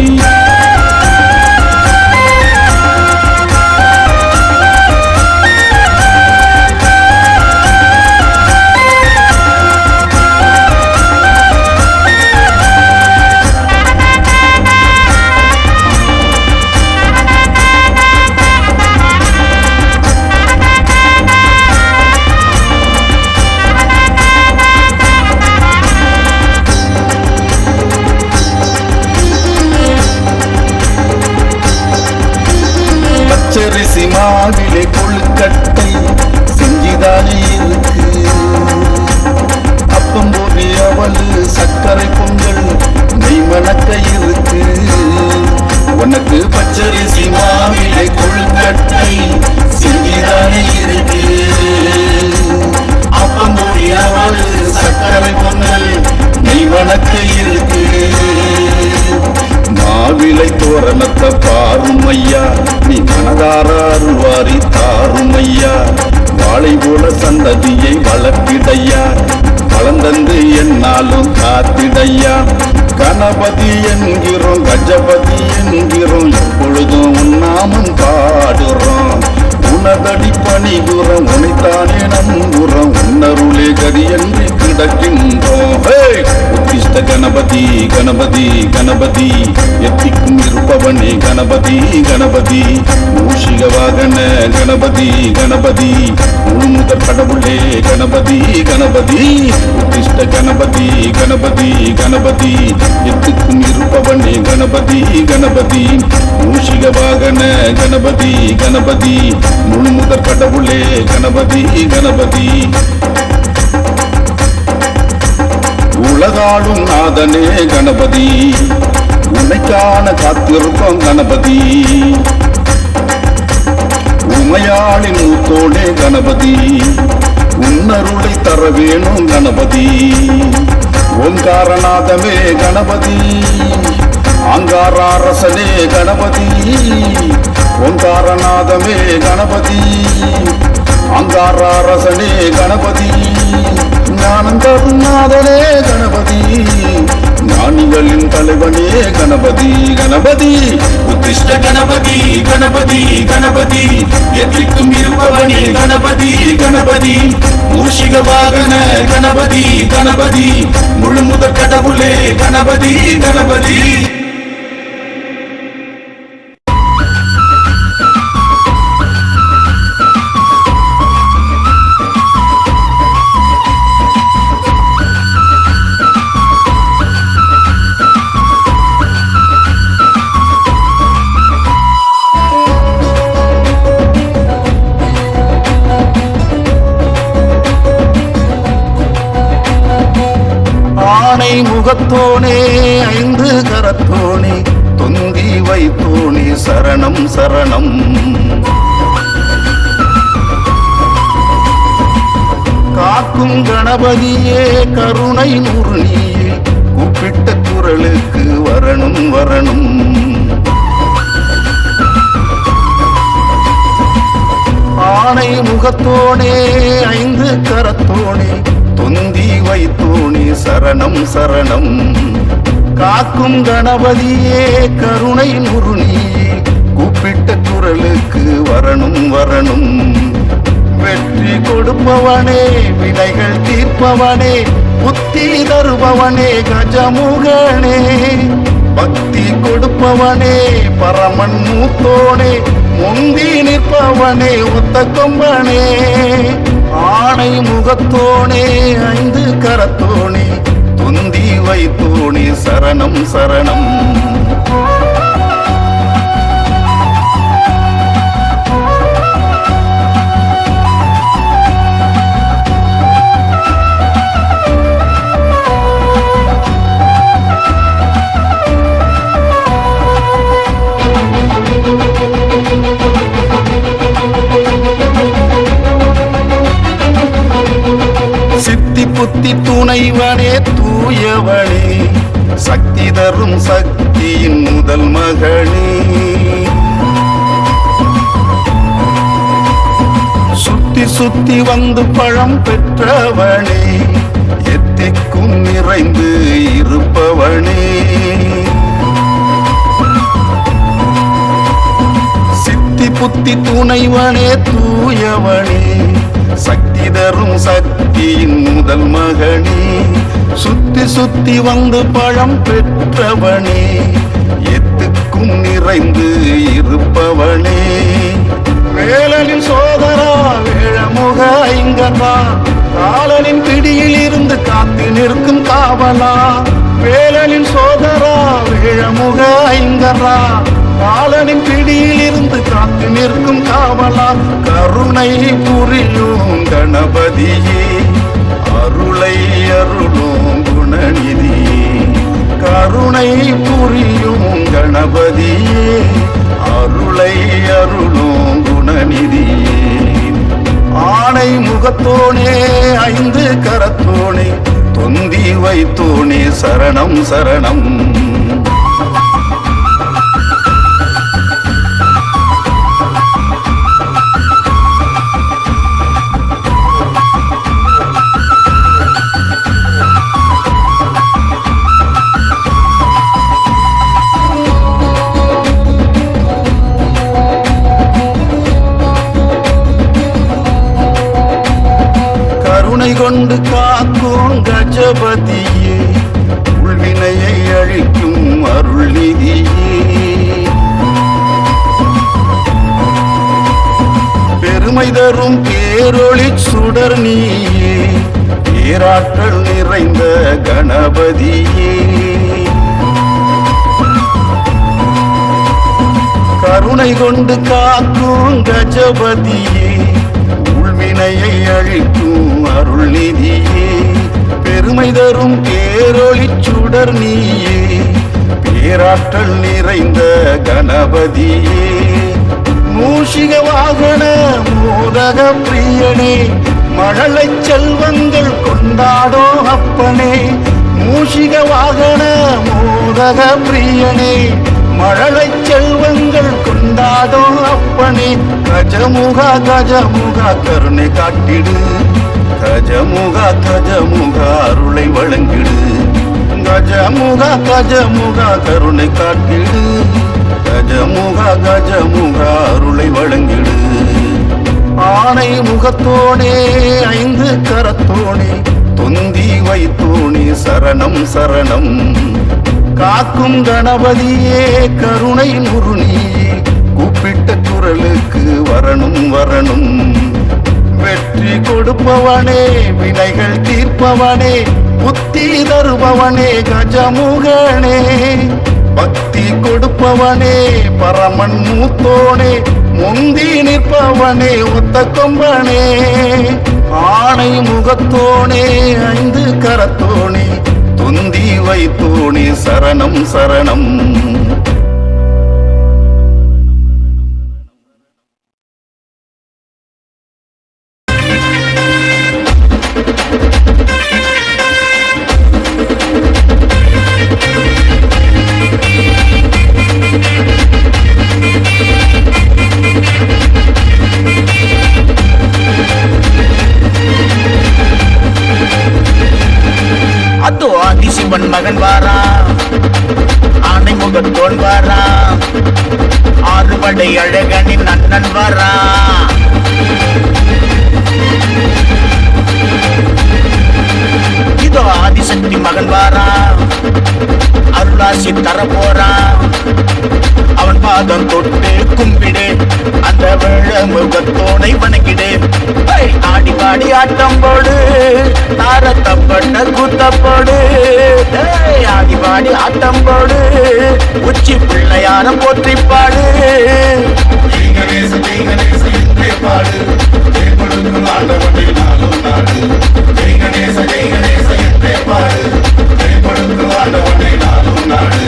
பச்சரிசி மாவிலே கொழுக்கட்டை செஞ்சிதானே இருக்கு, அப்பம் போதி அவளு சர்க்கரை பொங்கல் நெய் மணக்க இருக்கு. உனக்கு பச்சரிசி மாவிலே கொழுக்கட்டை செஞ்சிதானே இருக்கு, அப்பம் போதி அவளு சர்க்கரை பொங்கல் நெய் மணக்க இருக்கு. மாவிலை தோரணத்தை பாருமையா, நீ மனதார அருள்வாரி தாருமையா. வாழை போல சந்ததியை வளர்த்திடையா, வளர்ந்தந்து என்னாலும் காத்திடையா. கணபதி என்கிறோம் கஜபதி என்கிறோம், எப்பொழுதும் உன்னாமம் பாடுறோம். உனதடி பணிகுறோம், உனைத்தானே நம்புறோம், உன்னருளே கதி என்று கிடக்கின்றோம். உத்திஷ்ட கணபதி கணபதி கணபதி, எத்திக்கும் இருப்பவனே கணபதி கணபதி, மூஷிக வாகன கணபதி கணபதி, முழு முதற் கடவுளே கணபதி கணபதி. உத்திஷ்ட கணபதி கணபதி கணபதி, எத்திக்கும் இருப்பவனே கணபதி கணபதி, மூஷிக வாகன கணபதி கணபதி, முழு முதற் கடவுளே கணபதி கணபதி. உலகாளும் நாதனே கணபதி, உன்னைக்கான காத்திருப்போம் கணபதி. உமையாளின் மூத்தோனே கணபதி, உன்னருளை தர வேணும் கணபதி. ஓங்காரநாதமே கணபதி, ஆங்காரரசனே கணபதி. ஓங்காரநாதமே கணபதி, ஆங்காரரசனே கணபதி. ஞானந்தரும் நாதனே கணபதி, ஞானிகளின் தலைவனே கணபதி கணபதி. உத்திஷ்ட கணபதி கணபதி கணபதி, எத்திக்கும் இருப்பவனே கணபதி கணபதி, மூஷிக வாகன கணபதி கணபதி, முழு முதற் கடவுளே கணபதி கணபதி. முகத்தோனே ஐந்து கரத்தோனே, தொந்தி வைத்தோனே சரணம் சரணம். காக்கும் கணபதியே கருணை நூறுனியே, கூப்பிட்ட குரலுக்கு வரணும் வரணும். ஆணை முகத்தோனே ஐந்து கரத்தோனே, தொந்தி வைத்தோனே சரணம் சரணம். காக்கும் கணபதியே கருணை நுறுனியே, கூப்பிட்ட குரலுக்கு வரணும் வரணும். வெற்றி கொடுப்பவனே வினைகள் தீர்ப்பவனே, புத்தி தருபவனே கஜமுகனே. பக்தி கொடுப்பவனே பரமன் மூத்தோனே, முந்தி நிற்பவனே ஒத்த கொம்பனே. ஆணை முகத்தோனே ஐந்து கரத்தோனே தொந்தி வைத்தோனே சரணம் சரணம். சித்தி புத்தி துணைவனே தூயவனே சக்தி தரும் சக்தியின் முதல் மகனே. சுத்தி சுத்தி வந்து பழம் பெற்றவனே எத்திக்கும் நிறைந்து இருப்பவனே. சித்தி புத்தி துணைவனே தூயவனே சக்தி தரும் சக்தியின் முதல் மகனே. சுத்தி சுத்தி வந்து பழம் பெற்றவனே எத்துக்கும் நிறைந்து இருப்பவனே. வேலனின் சோதரா வேழமுக ஐங்கரா காலனின் பிடியில் இருந்து காத்து நிற்கும் காவலா. வேலனின் சோதரா வேழமுக ஐங்கரா காலனின் பிடியில் இருந்து காத்து நிற்கும் காவலா. கருணை புரியும் கணபதியே அருளை அருளும் குணநிதியே. கருணை புரியும் கணபதியே அருளை அருளும் குணநிதியே. ஆணை முகத்தோனே ஐந்து கரத்தோனே தொந்தி வைத்தோனே சரணம் சரணம். கருணை கொண்டு காக்கும் கஜபதியே உள்வினையை அழிக்கும் அருள்நிதியே. பெருமை தரும் பேரொளி சுடர் நீயே பேராற்றல் நிறைந்த கணபதியே. கருணை கொண்டு காக்கும் கஜபதியே உள்வினையை அழிக்கும் அருள்நிதியே. பெருமை தரும் பேரொளி சுடர் நீயே பேராற்றல் நிறைந்த கணபதியே. மூஷிக வாகன மோதக பிரியனே மழலை செல்வங்கள் கொண்டாடோ அப்பனே. மூஷிக வாகன மோதக பிரியனே மழலை செல்வங்கள் கொண்டாடோ அப்பனே. கஜமுகா கஜமுகா கருணை காட்டிடு கஜமுகா கஜமுகா அருளை வழங்கிடு. கஜமுகா கஜமுகா கருணை காட்டிடு கஜமுகா கஜமுகா அருளை வழங்கிடு. ஆணை முகத்தோனே ஐந்து கரத்தோனே தொந்தி வைத்தோனே சரணம் சரணம். காக்கும் கணபதியே கருணை நுருணியே கூப்பிட்ட குரலுக்கு வரணும் வரணும். வெற்றி கொடுப்பவனே வினைகள் தீர்ப்பவனே புத்தி தருபவனே கஜமுகனே. பக்தி கொடுப்பவனே பரமன் மூத்தோனே முந்தி நிற்பவனே ஒத்த கொம்பனே. ஆணை முகத்தோனே ஐந்து கரத்தோனே தொந்தி வைத்தோனே சரணம் சரணம். அதோ ஆதிசிவன் மகன் வாரா ஆணை முகத்தோன் வாரா ஆறுபடை அழகனின் அண்ணன் வாரா. இதோ ஆதிசக்தி மகன் வாரா அருளாசி தர போறா. அவன் பாதம் தொட்டு கும்பிடு, அந்த வெள்ள முகத்தோனை வணங்கிடு. ஆடி பாடி ஆட்டம் போடு, தாரத்தப்பட்ட கூத்தப்போடு. ஆடி பாடி ஆட்டம் போடு, உச்சி பிள்ளையார போற்றி பாடு. கணேச ஜெய் கணேச என்றே பாடு, ஜெய் கொடுக்கும் ஆண்டவனை நாளும் நாடு. ஜெய் கணேச என்றே பாடு, ஜெய் கொடுக்கும் ஆண்டவனை நாளும் நாடு.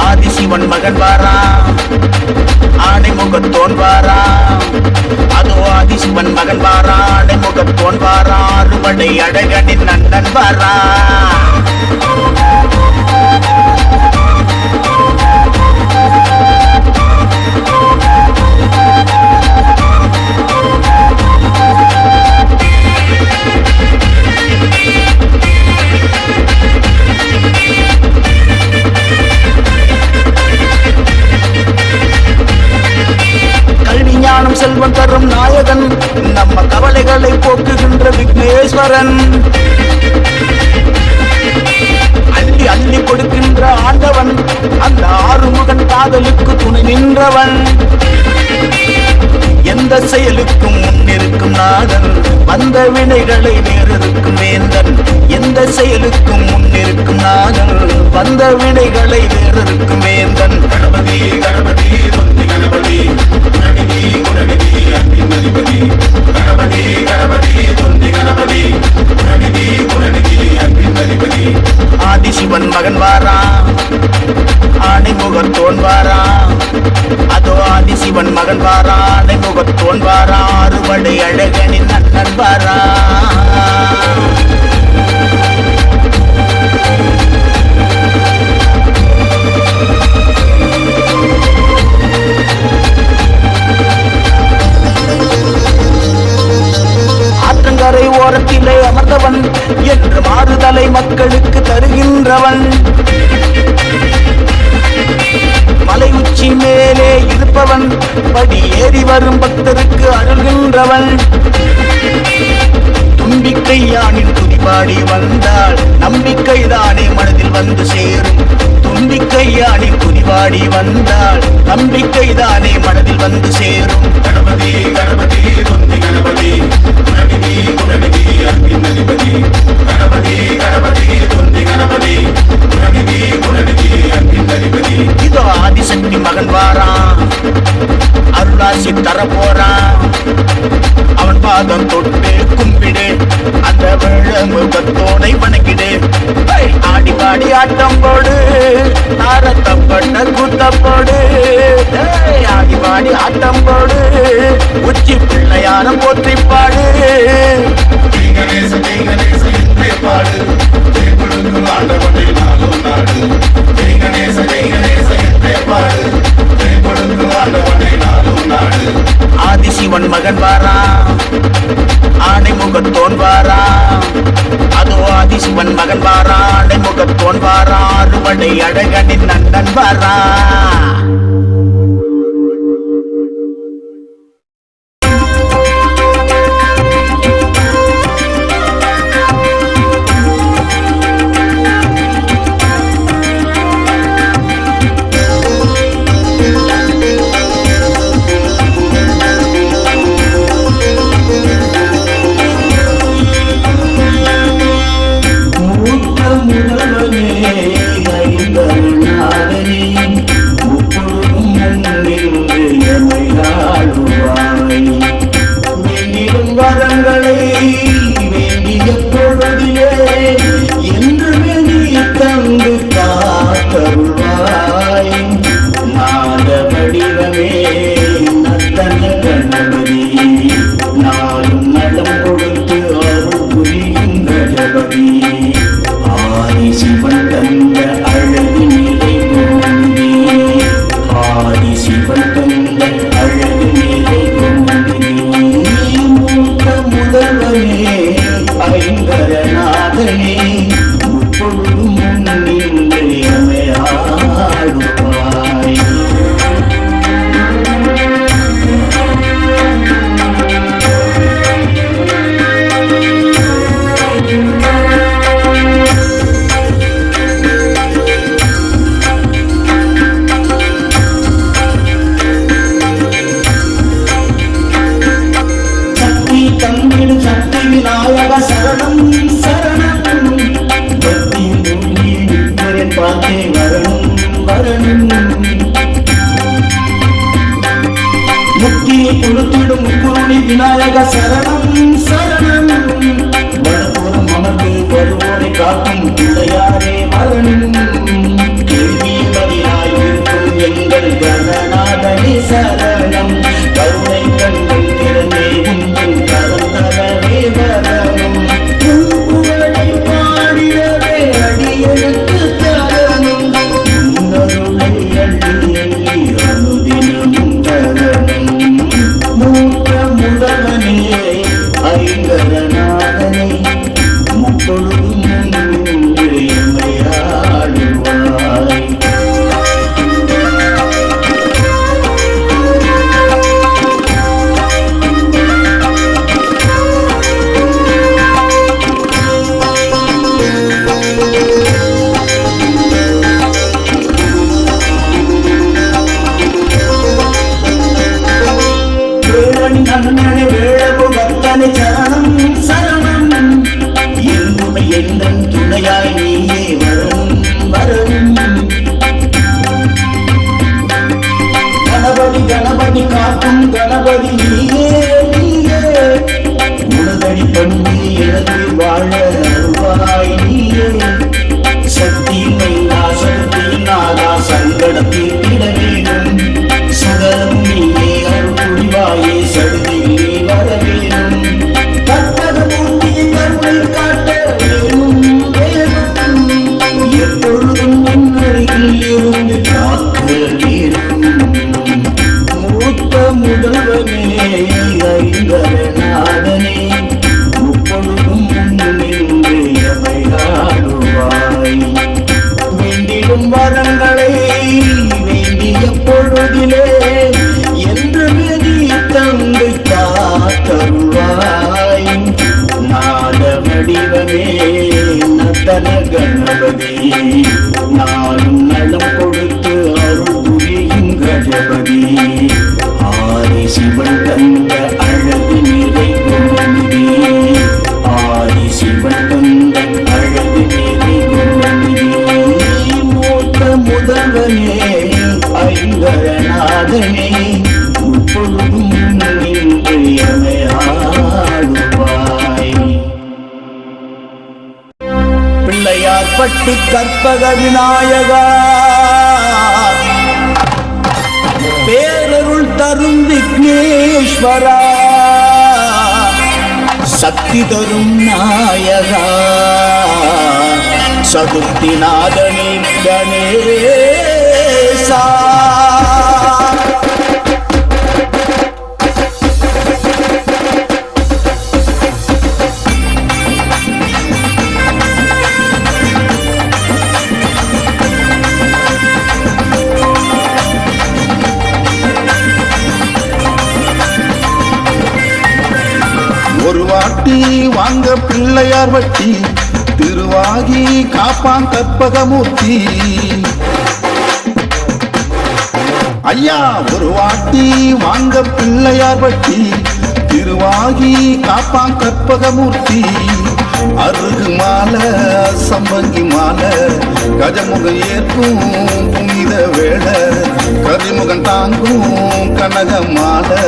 ஆதிசிவன் மகன் வாரா, ஆணை முகத்தோன் வாரா. அதோ ஆதிசிவன் மகன் வாரா, ஆணை முகத்தோன் வாரா. அறுவடை அழகனின் நன்னன் வாரா. செல்வம் தரும் நாயகன், நம்ம கவலைகளை போக்குகின்ற விக்னேஸ்வரன். அள்ளி அள்ளி கொடுக்கின்ற ஆண்டவன், அந்த ஆறுமுகன் காதலுக்கு துணை நின்றவன். எந்த செயலுக்கும் முன்னிருக்கும் நாதன், வந்த வினைகளை வேறிருக்கும் வேந்தன். எந்த செயலுக்கும் முன்னிருக்கும் நாதன், வந்த வினைகளை வேறிருக்கும் வேந்தன். கணபதி கணபதி தொந்தி கணபதி, குணநிதி குணநிதி அன்பின் அதிபதி. கணபதி கணபதி தொந்தி கணபதி, குணநிதி குணநிதி அன்பின் அதிபதி. ஆதிசிவன் மகன் வாரா, ஆணை முகத்தோன் வாரா. அதோ ஆதிசிவன் மகன் வாரா, ஆணை முகத்தோன் வாரா. அறுவடை அழகனின் நன்னன் வாரா. ஆற்றங்கரை ஓரத்திலே அமர்ந்தவன், என்று மாறுதலை மக்களுக்கு தருகின்றவன். மலை உச்சி மேலே இருப்பவன், படி ஏறி வரும் பக்தருக்கு அருள்கின்றவன். தும்பிக்கை யானின் துதிபாடி வந்தால் நம்பிக்கைதானே மனதில் வந்து சேரும். தும்பிக்கை யானின் துதிபாடி வந்தால் நம்பிக்கைதானே மனதில் வந்து சேரும். கணபதி கணபதி தொந்தி கணபதி, குணநிதி குணநிதி அன்பின் அதிபதி. கணபதி கணபதி தொந்தி கணபதி, குணநிதி குணநிதி அன்பின் அதிபதி. இதோ ஆதிசக்தி மகன் வாரா, அருளாசி தர போறான். அவன் பாதம் தொட்டு கும்பிடு, அந்த வெள்ள முகத்தோனை வணங்கிடு. ஆடி பாடி ஆட்டம் போடு, தாரத்தப்பட்ட கூத்தப்போடு. ஆடி பாடி ஆட்டம் போடு, உச்சி பிள்ளையார போற்றி பாடு. ஜெய் கணேச என்றே பாடு, ஜெய் கொடுக்கும் ஆண்டவனை நாளும் நாடு. ஜெய் கணேச என்றே பாடு, ஜெய் கொடுக்கும் ஆண்டவனை நாளும் நாடு. ஆதிசிவன் மகன் வாரா, ஆணை முகத்தோன் வாரா. அதோ ஆதிசிவன் மகன் வாரா, ஆணை முகத்தோன் வாரா. அறுவடை அழகனின் நன்னன் வாரா. காக்கும் பிள்ளையாரே மரணம் கேள்விமதியாயிருக்கும் எங்கள் கணநாதனே சரணம் கருணை கண்கள் திறந்தே உங்கள் கரம் தரவே வரணும் புகழை பாடியவே அடியனுக்கு தரணும் உன்னருளை அள்ளி அள்ளி அனுதினமும் தரணும் மூத்த முதல்வனே ஐங்கரநாதனை முப்பொழுதும் எம்மையாடுவாய் அண்ணனை வேழகு பக்தனை சரணம் சரணம் என்னுமை எண்ணம் துணையாய் நீயே வரணும் வரணும் கணபதி கணபதி காக்கும் கணபதி நீயே நீயே உனதடி பண்ணி எனது வாழ அருவாய் நீயே சக்தி மைந்தா சக்தி நாதா சங்கடத்தில் திட வேணும் சகலம் நீயே அருள் புரிவாயே சடுதியில் நீ வர வேணும் கற்பகமூர்த்தியை கருணை காட்ட வேணும் வேணும் எப்பொழுதும் என் அருகில் இருந்து காக்க வேணும் மூத்த முதல்வனே ஐங்கரநாதனே முப்பொழுதும் முன்னின்று எமையாடுவாய் வேண்டிடும் வரங்களை வேண்டிய பொழுதிலே என்று விதி தந்து காத்தருவாய் நாத வடிவமே நத்தன கணபதி நாளும் நலம் கொடுத்து அருள் புரியும் கஜபதி ஆதி சிவன் தந்த அழகு நிறை குணநிதி ஆதி சிவன் தந்த அழகு நிறை குணநிதி மூத்த முதல்வனே ஐங்கரநாதனே முப்பொழுதும் நின்று எமையாடுவாய் பிள்ளையார்பட்டி கற்பக விநாயகா பேரருள் தரும் விக்னேஸ்வரா சக்தி தரும் நாயகா சதுர்த்திநாதனே கணேசா ஒரு வாட்டி வாங்க பிள்ளையார் வட்டி திருவாகி காப்பான் கற்பகமூர்த்தி ஐயா ஒரு வாட்டி வாங்க பிள்ளையார் வட்டி திருவாகி காப்பான் கற்பகமூர்த்தி அருகு மாலை சம்பங்கி மாலை கஜமுகம் ஏற்கும் புனித வேளை கரிமுகன் தாங்கும் கனக மாலை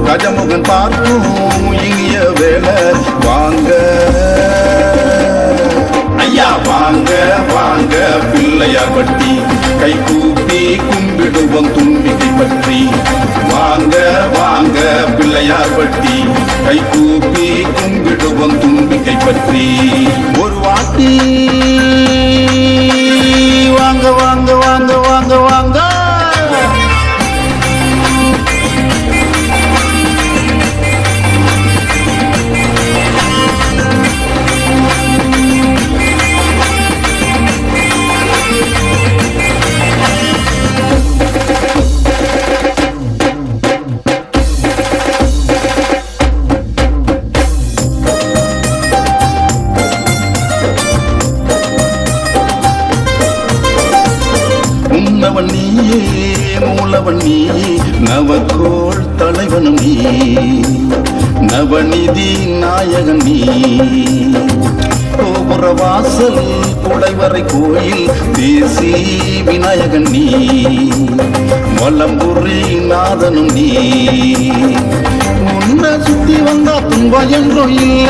கஜமுகன் பார்க்கும் இனிய வேளை வாங்க ஐயா வாங்க வாங்க பிள்ளையார் பட்டி கை கூப்பி கும்பிடுவோம் தும்பிக்கை பற்றி வாங்க வாங்க பிள்ளையார் பட்டி கை கூப்பி கும்பிடுவோம் தும்பிக்கை பற்றி ஒரு வாட்டி வாங்க வாங்க வாங்க வாங்க வாங்க உன்னவன் நீயே மூலவன் நீயே நவகோள் தலைவனும் நீ நவநிதி நாயகன் நீ கோபுர வாசல் குடைவரை கோயில் தேசி விநாயகன் நீ வலம்புரி நாதனும் நீ உன்னை சுத்தி வந்தா துன்பம் என்றும் இல்ல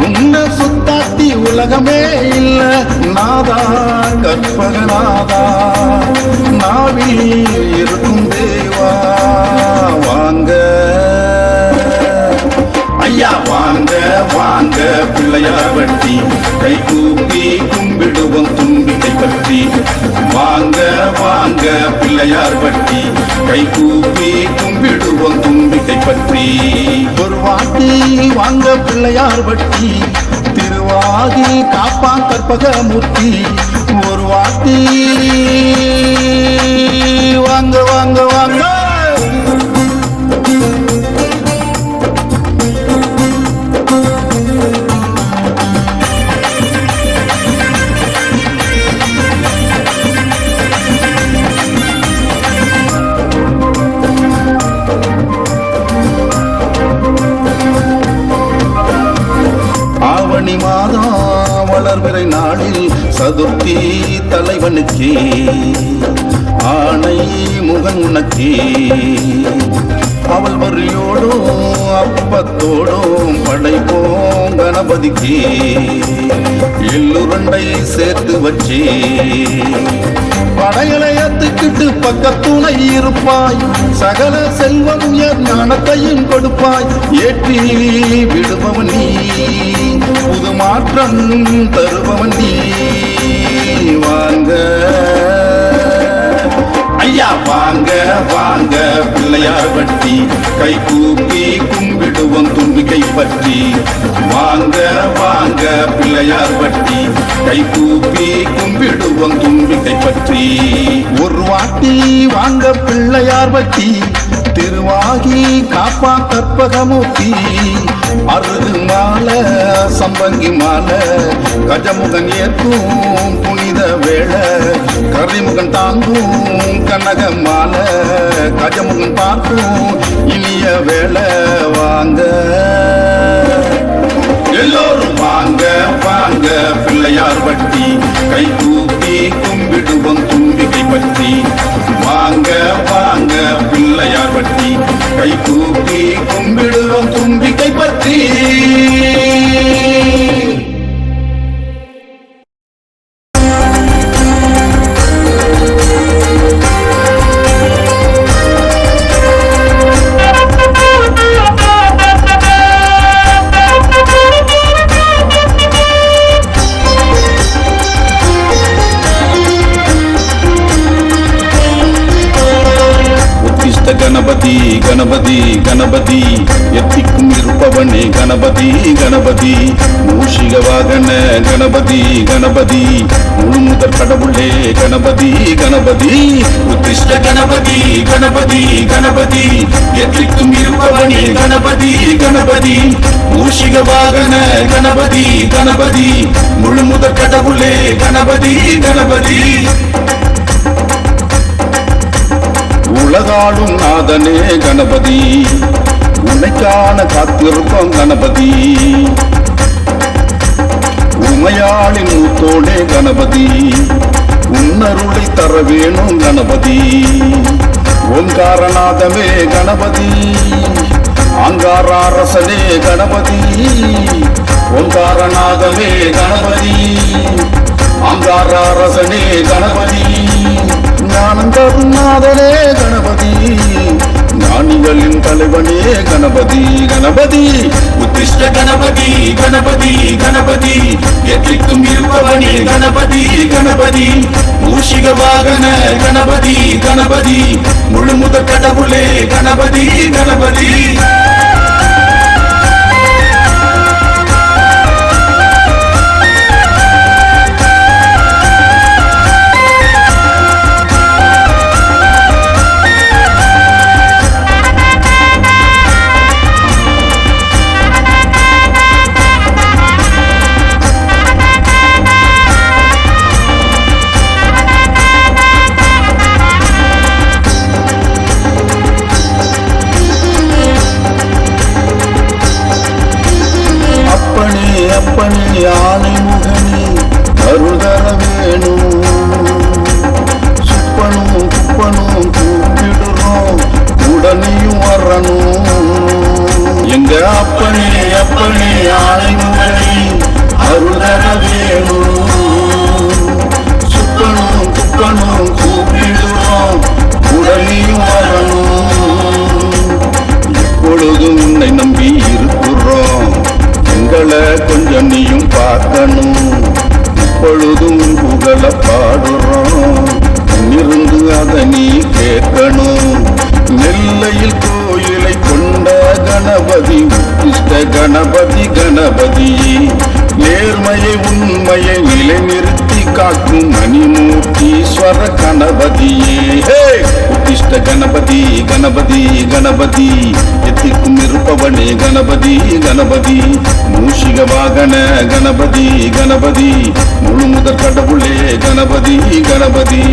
உன்னை சுத்தாட்டி உலக உலகமே இல்ல நாதா கற்பகநாதா நாவில் இருக்கும் தேவா வாங்க ஐயா வாங்க வாங்க பிள்ளையார் வட்டி கை கூப்பி கும்பிடுவோம் தும்பிக்கை பற்றி வாங்க வாங்க பிள்ளையார் வட்டி கை கூப்பி கும்பிடுவோம் தும்பிக்கை பற்றி ஒரு வாட்டி வாங்க பிள்ளையார் வட்டி திருவாகி காப்பான் கற்பகமூர்த்தி ஒரு வாட்டி வாங்க வாங்க வாங்க ஆவணி மாதம் வளர்பிறை நாளில் சதுர்த்தி தலைவனுக்கே ஆணை முகன் உனக்கே அவள் வரியோடும் அப்பத்தோடும் படைப்போம் கணபதிக்கே எள்ளுருண்டை சேர்த்து வச்சே படையலையத்துக்கிட்டு பக்கத்துணை இருப்பாய் சகல செல்வம் ஞானத்தையும் கொடுப்பாய் ஏற்றி விடுபவன் நீ புது மாற்றம் தருபவன் நீ வாங்க ஐயா வாங்க வாங்க பிள்ளையார் வட்டி கை கூப்பி கும்பிடுவோம் தும்பிக்கை பற்றி வாங்க வாங்க பிள்ளையார் வட்டி கை கூப்பி கும்பிடுவோம் தும்பிக்கை பற்றி ஒரு வாட்டி வாங்க பிள்ளையார் வட்டி திருவாகி காப்பா கற்பகமூர்த்தி அருகு மாலை சம்பங்கி மாலை கஜமுகன் ஏற்கும் புனித வேளை கரிமுகன் தாங்கும் கனக மாலை கஜமுகன் பார்க்கும் இனிய வேளை வாங்க எல்லோரும் வாங்க வாங்க பிள்ளையார் வட்டி கை கூப்பி கும்பிடுவோம் தும்பிக்கை பற்றி வாங்க வாங்க பிள்ளையார் வட்டி கை கூப்பி கும்பிடுவோம் தும்பிக்கை பற்றி கணபதி கணபதி கணபதி எத்திக்கும் இருப்பவனே கணபதி கணபதி மூஷிக வாகன கணபதி கணபதி முழுமுதற் கடவுளே கணபதி கணபதி உத்திஷ்ட கணபதி கணபதி கணபதி எத்திக்கும் இருப்பவனே கணபதி கணபதி மூஷிக வாகன கணபதி கணபதி முழுமுதற் கடவுளே கணபதி கணபதி உலகாடும் நாதனே கணபதி உன்னைக்கான காத்திருப்போம் கணபதி உமையாளின் ஊத்தோடே கணபதி உன்னருளை தர வேணும் கணபதி ஓங்காரநாதமே கணபதி ஆங்காரரசனே கணபதி ஓங்காரநாதமே கணபதி ஆங்காரரசனே கணபதி ஞானந்தருநாதனே கணபதி ஞானிகளின் தலைவனே கணபதி கணபதி உத்திஷ்ட கணபதி கணபதி கணபதி எத்திக்கும் இருப்பவனே கணபதி கணபதி மூஷிக வாகன கணபதி கணபதி முழுமுதற் கடவுளே கணபதி கணபதி அப்பனே ஆணை முகனே அருள்தர வேணும் சுப்பனும் குப்பனும் கூப்பிடுறோம் உடனேயும் வரணும் எங்க அப்பனே ஆணை முகனே அருள்தர வேணும் நீயும் பார்க்கணும். இப்பொழுதும் புகழ பாடுறோம், இருந்து அதை நீ கேட்கணும். நெல்லையில் கோயிலை கொண்ட கணபதி உத்திஷ்ட கணபதி கணபதி, நேர்மையை உண்மையை நிலைநிறுத்தி காக்கும் மணிமூர்த்தீஸ்வர கணபதியே. உத்திஷ்ட கணபதி கணபதி கணபதி, எத்திக்கும் இருப்பவனே கணபதி கணபதி, மூஷிக வாகன கணபதி கணபதி, முழு முதற் கடவுளே கணபதி கணபதி.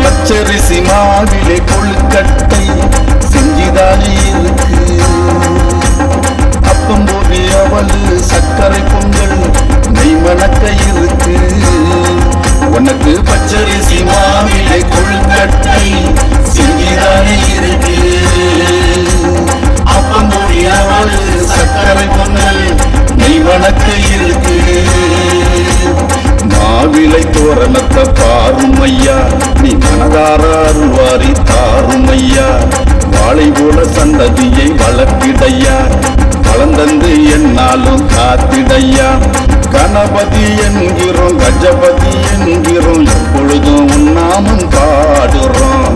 பச்சரிசி மாவிலே கொழுக்கட்டை செஞ்சிதானே இருக்கு, அப்பம் போதி அவளு சர்க்கரை பொங்கல் நெய் மணக்க இருக்கு. உனக்கு பச்சரிசி மாவிலே கொழுக்கட்டை செஞ்சிதானே இருக்கு, அப்பம் போதி அவளு சர்க்கரை பொங்கல் நெய் மணக்க இருக்கு. மாவிலை தோரணத்தை பாரும் ஐயா, நீ மனதார அருள்வாரி தாரும் ஐயா. வாழை போல சந்ததியை வளர்த்திடையா, வளர்ந்தந்து என்னாலும் காத்திடையா. கணபதி என்கிறோம் கஜபதி என்கிறோம், எப்பொழுதும் உன்னாமம் பாடுறோம்.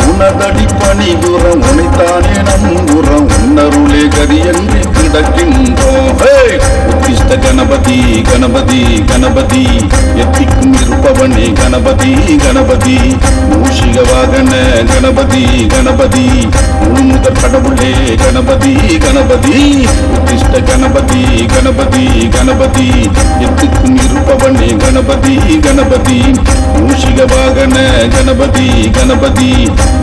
உனதடி பணிபுறம் உனைத்தானே நம்புறோம், உன்னருளே கதி என்று கிடக்கின்றோம். உத்திஷ்ட கணபதி கணபதி கணபதி, எத்திக்கும் இருப்பவனே கணபதி கணபதி, மூஷிக வாகன கணபதி கணபதி, முழு முதற் கடவுளே கணபதி கணபதி. உத்திஷ்ட கணபதி கணபதி கணபதி, எத்திக்கும் இருப்பவனே கணபதி கணபதி, மூஷிக வாகன கணபதி கணபதி,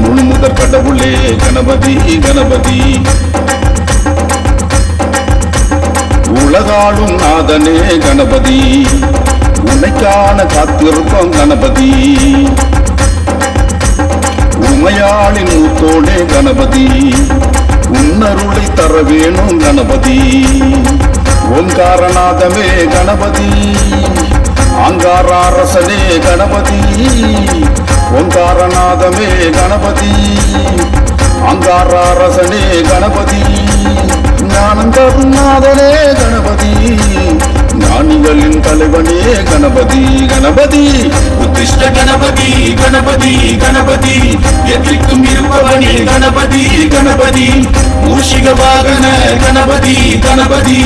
முழு முதற் கடவுளே கணபதி கணபதி. உலகாளும் நாதனே கணபதி, உன்னைக்கான காத்திருப்போம் கணபதி. உமையாளின் ஊத்தோடே கணபதி, உன்னருளை தர வேணும் கணபதி. ஓங்காரநாதமே கணபதி, ஆங்காரரசனே கணபதி. ஓங்காரநாதமே கணபதி, ஆங்காரரசனே கணபதி. ஞானந்தரும் நாதனே கணபதி, ஞானிகளின் தலைவனே கணபதி கணபதி. உத்திஷ்ட கணபதி கணபதி கணபதி, எத்திக்கும் இருப்பவனே கணபதி கணபதி, மூஷிக வாகன கணபதி கணபதி,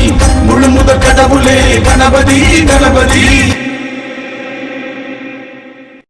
முழு முதற் கடவுளே கணபதி கணபதி.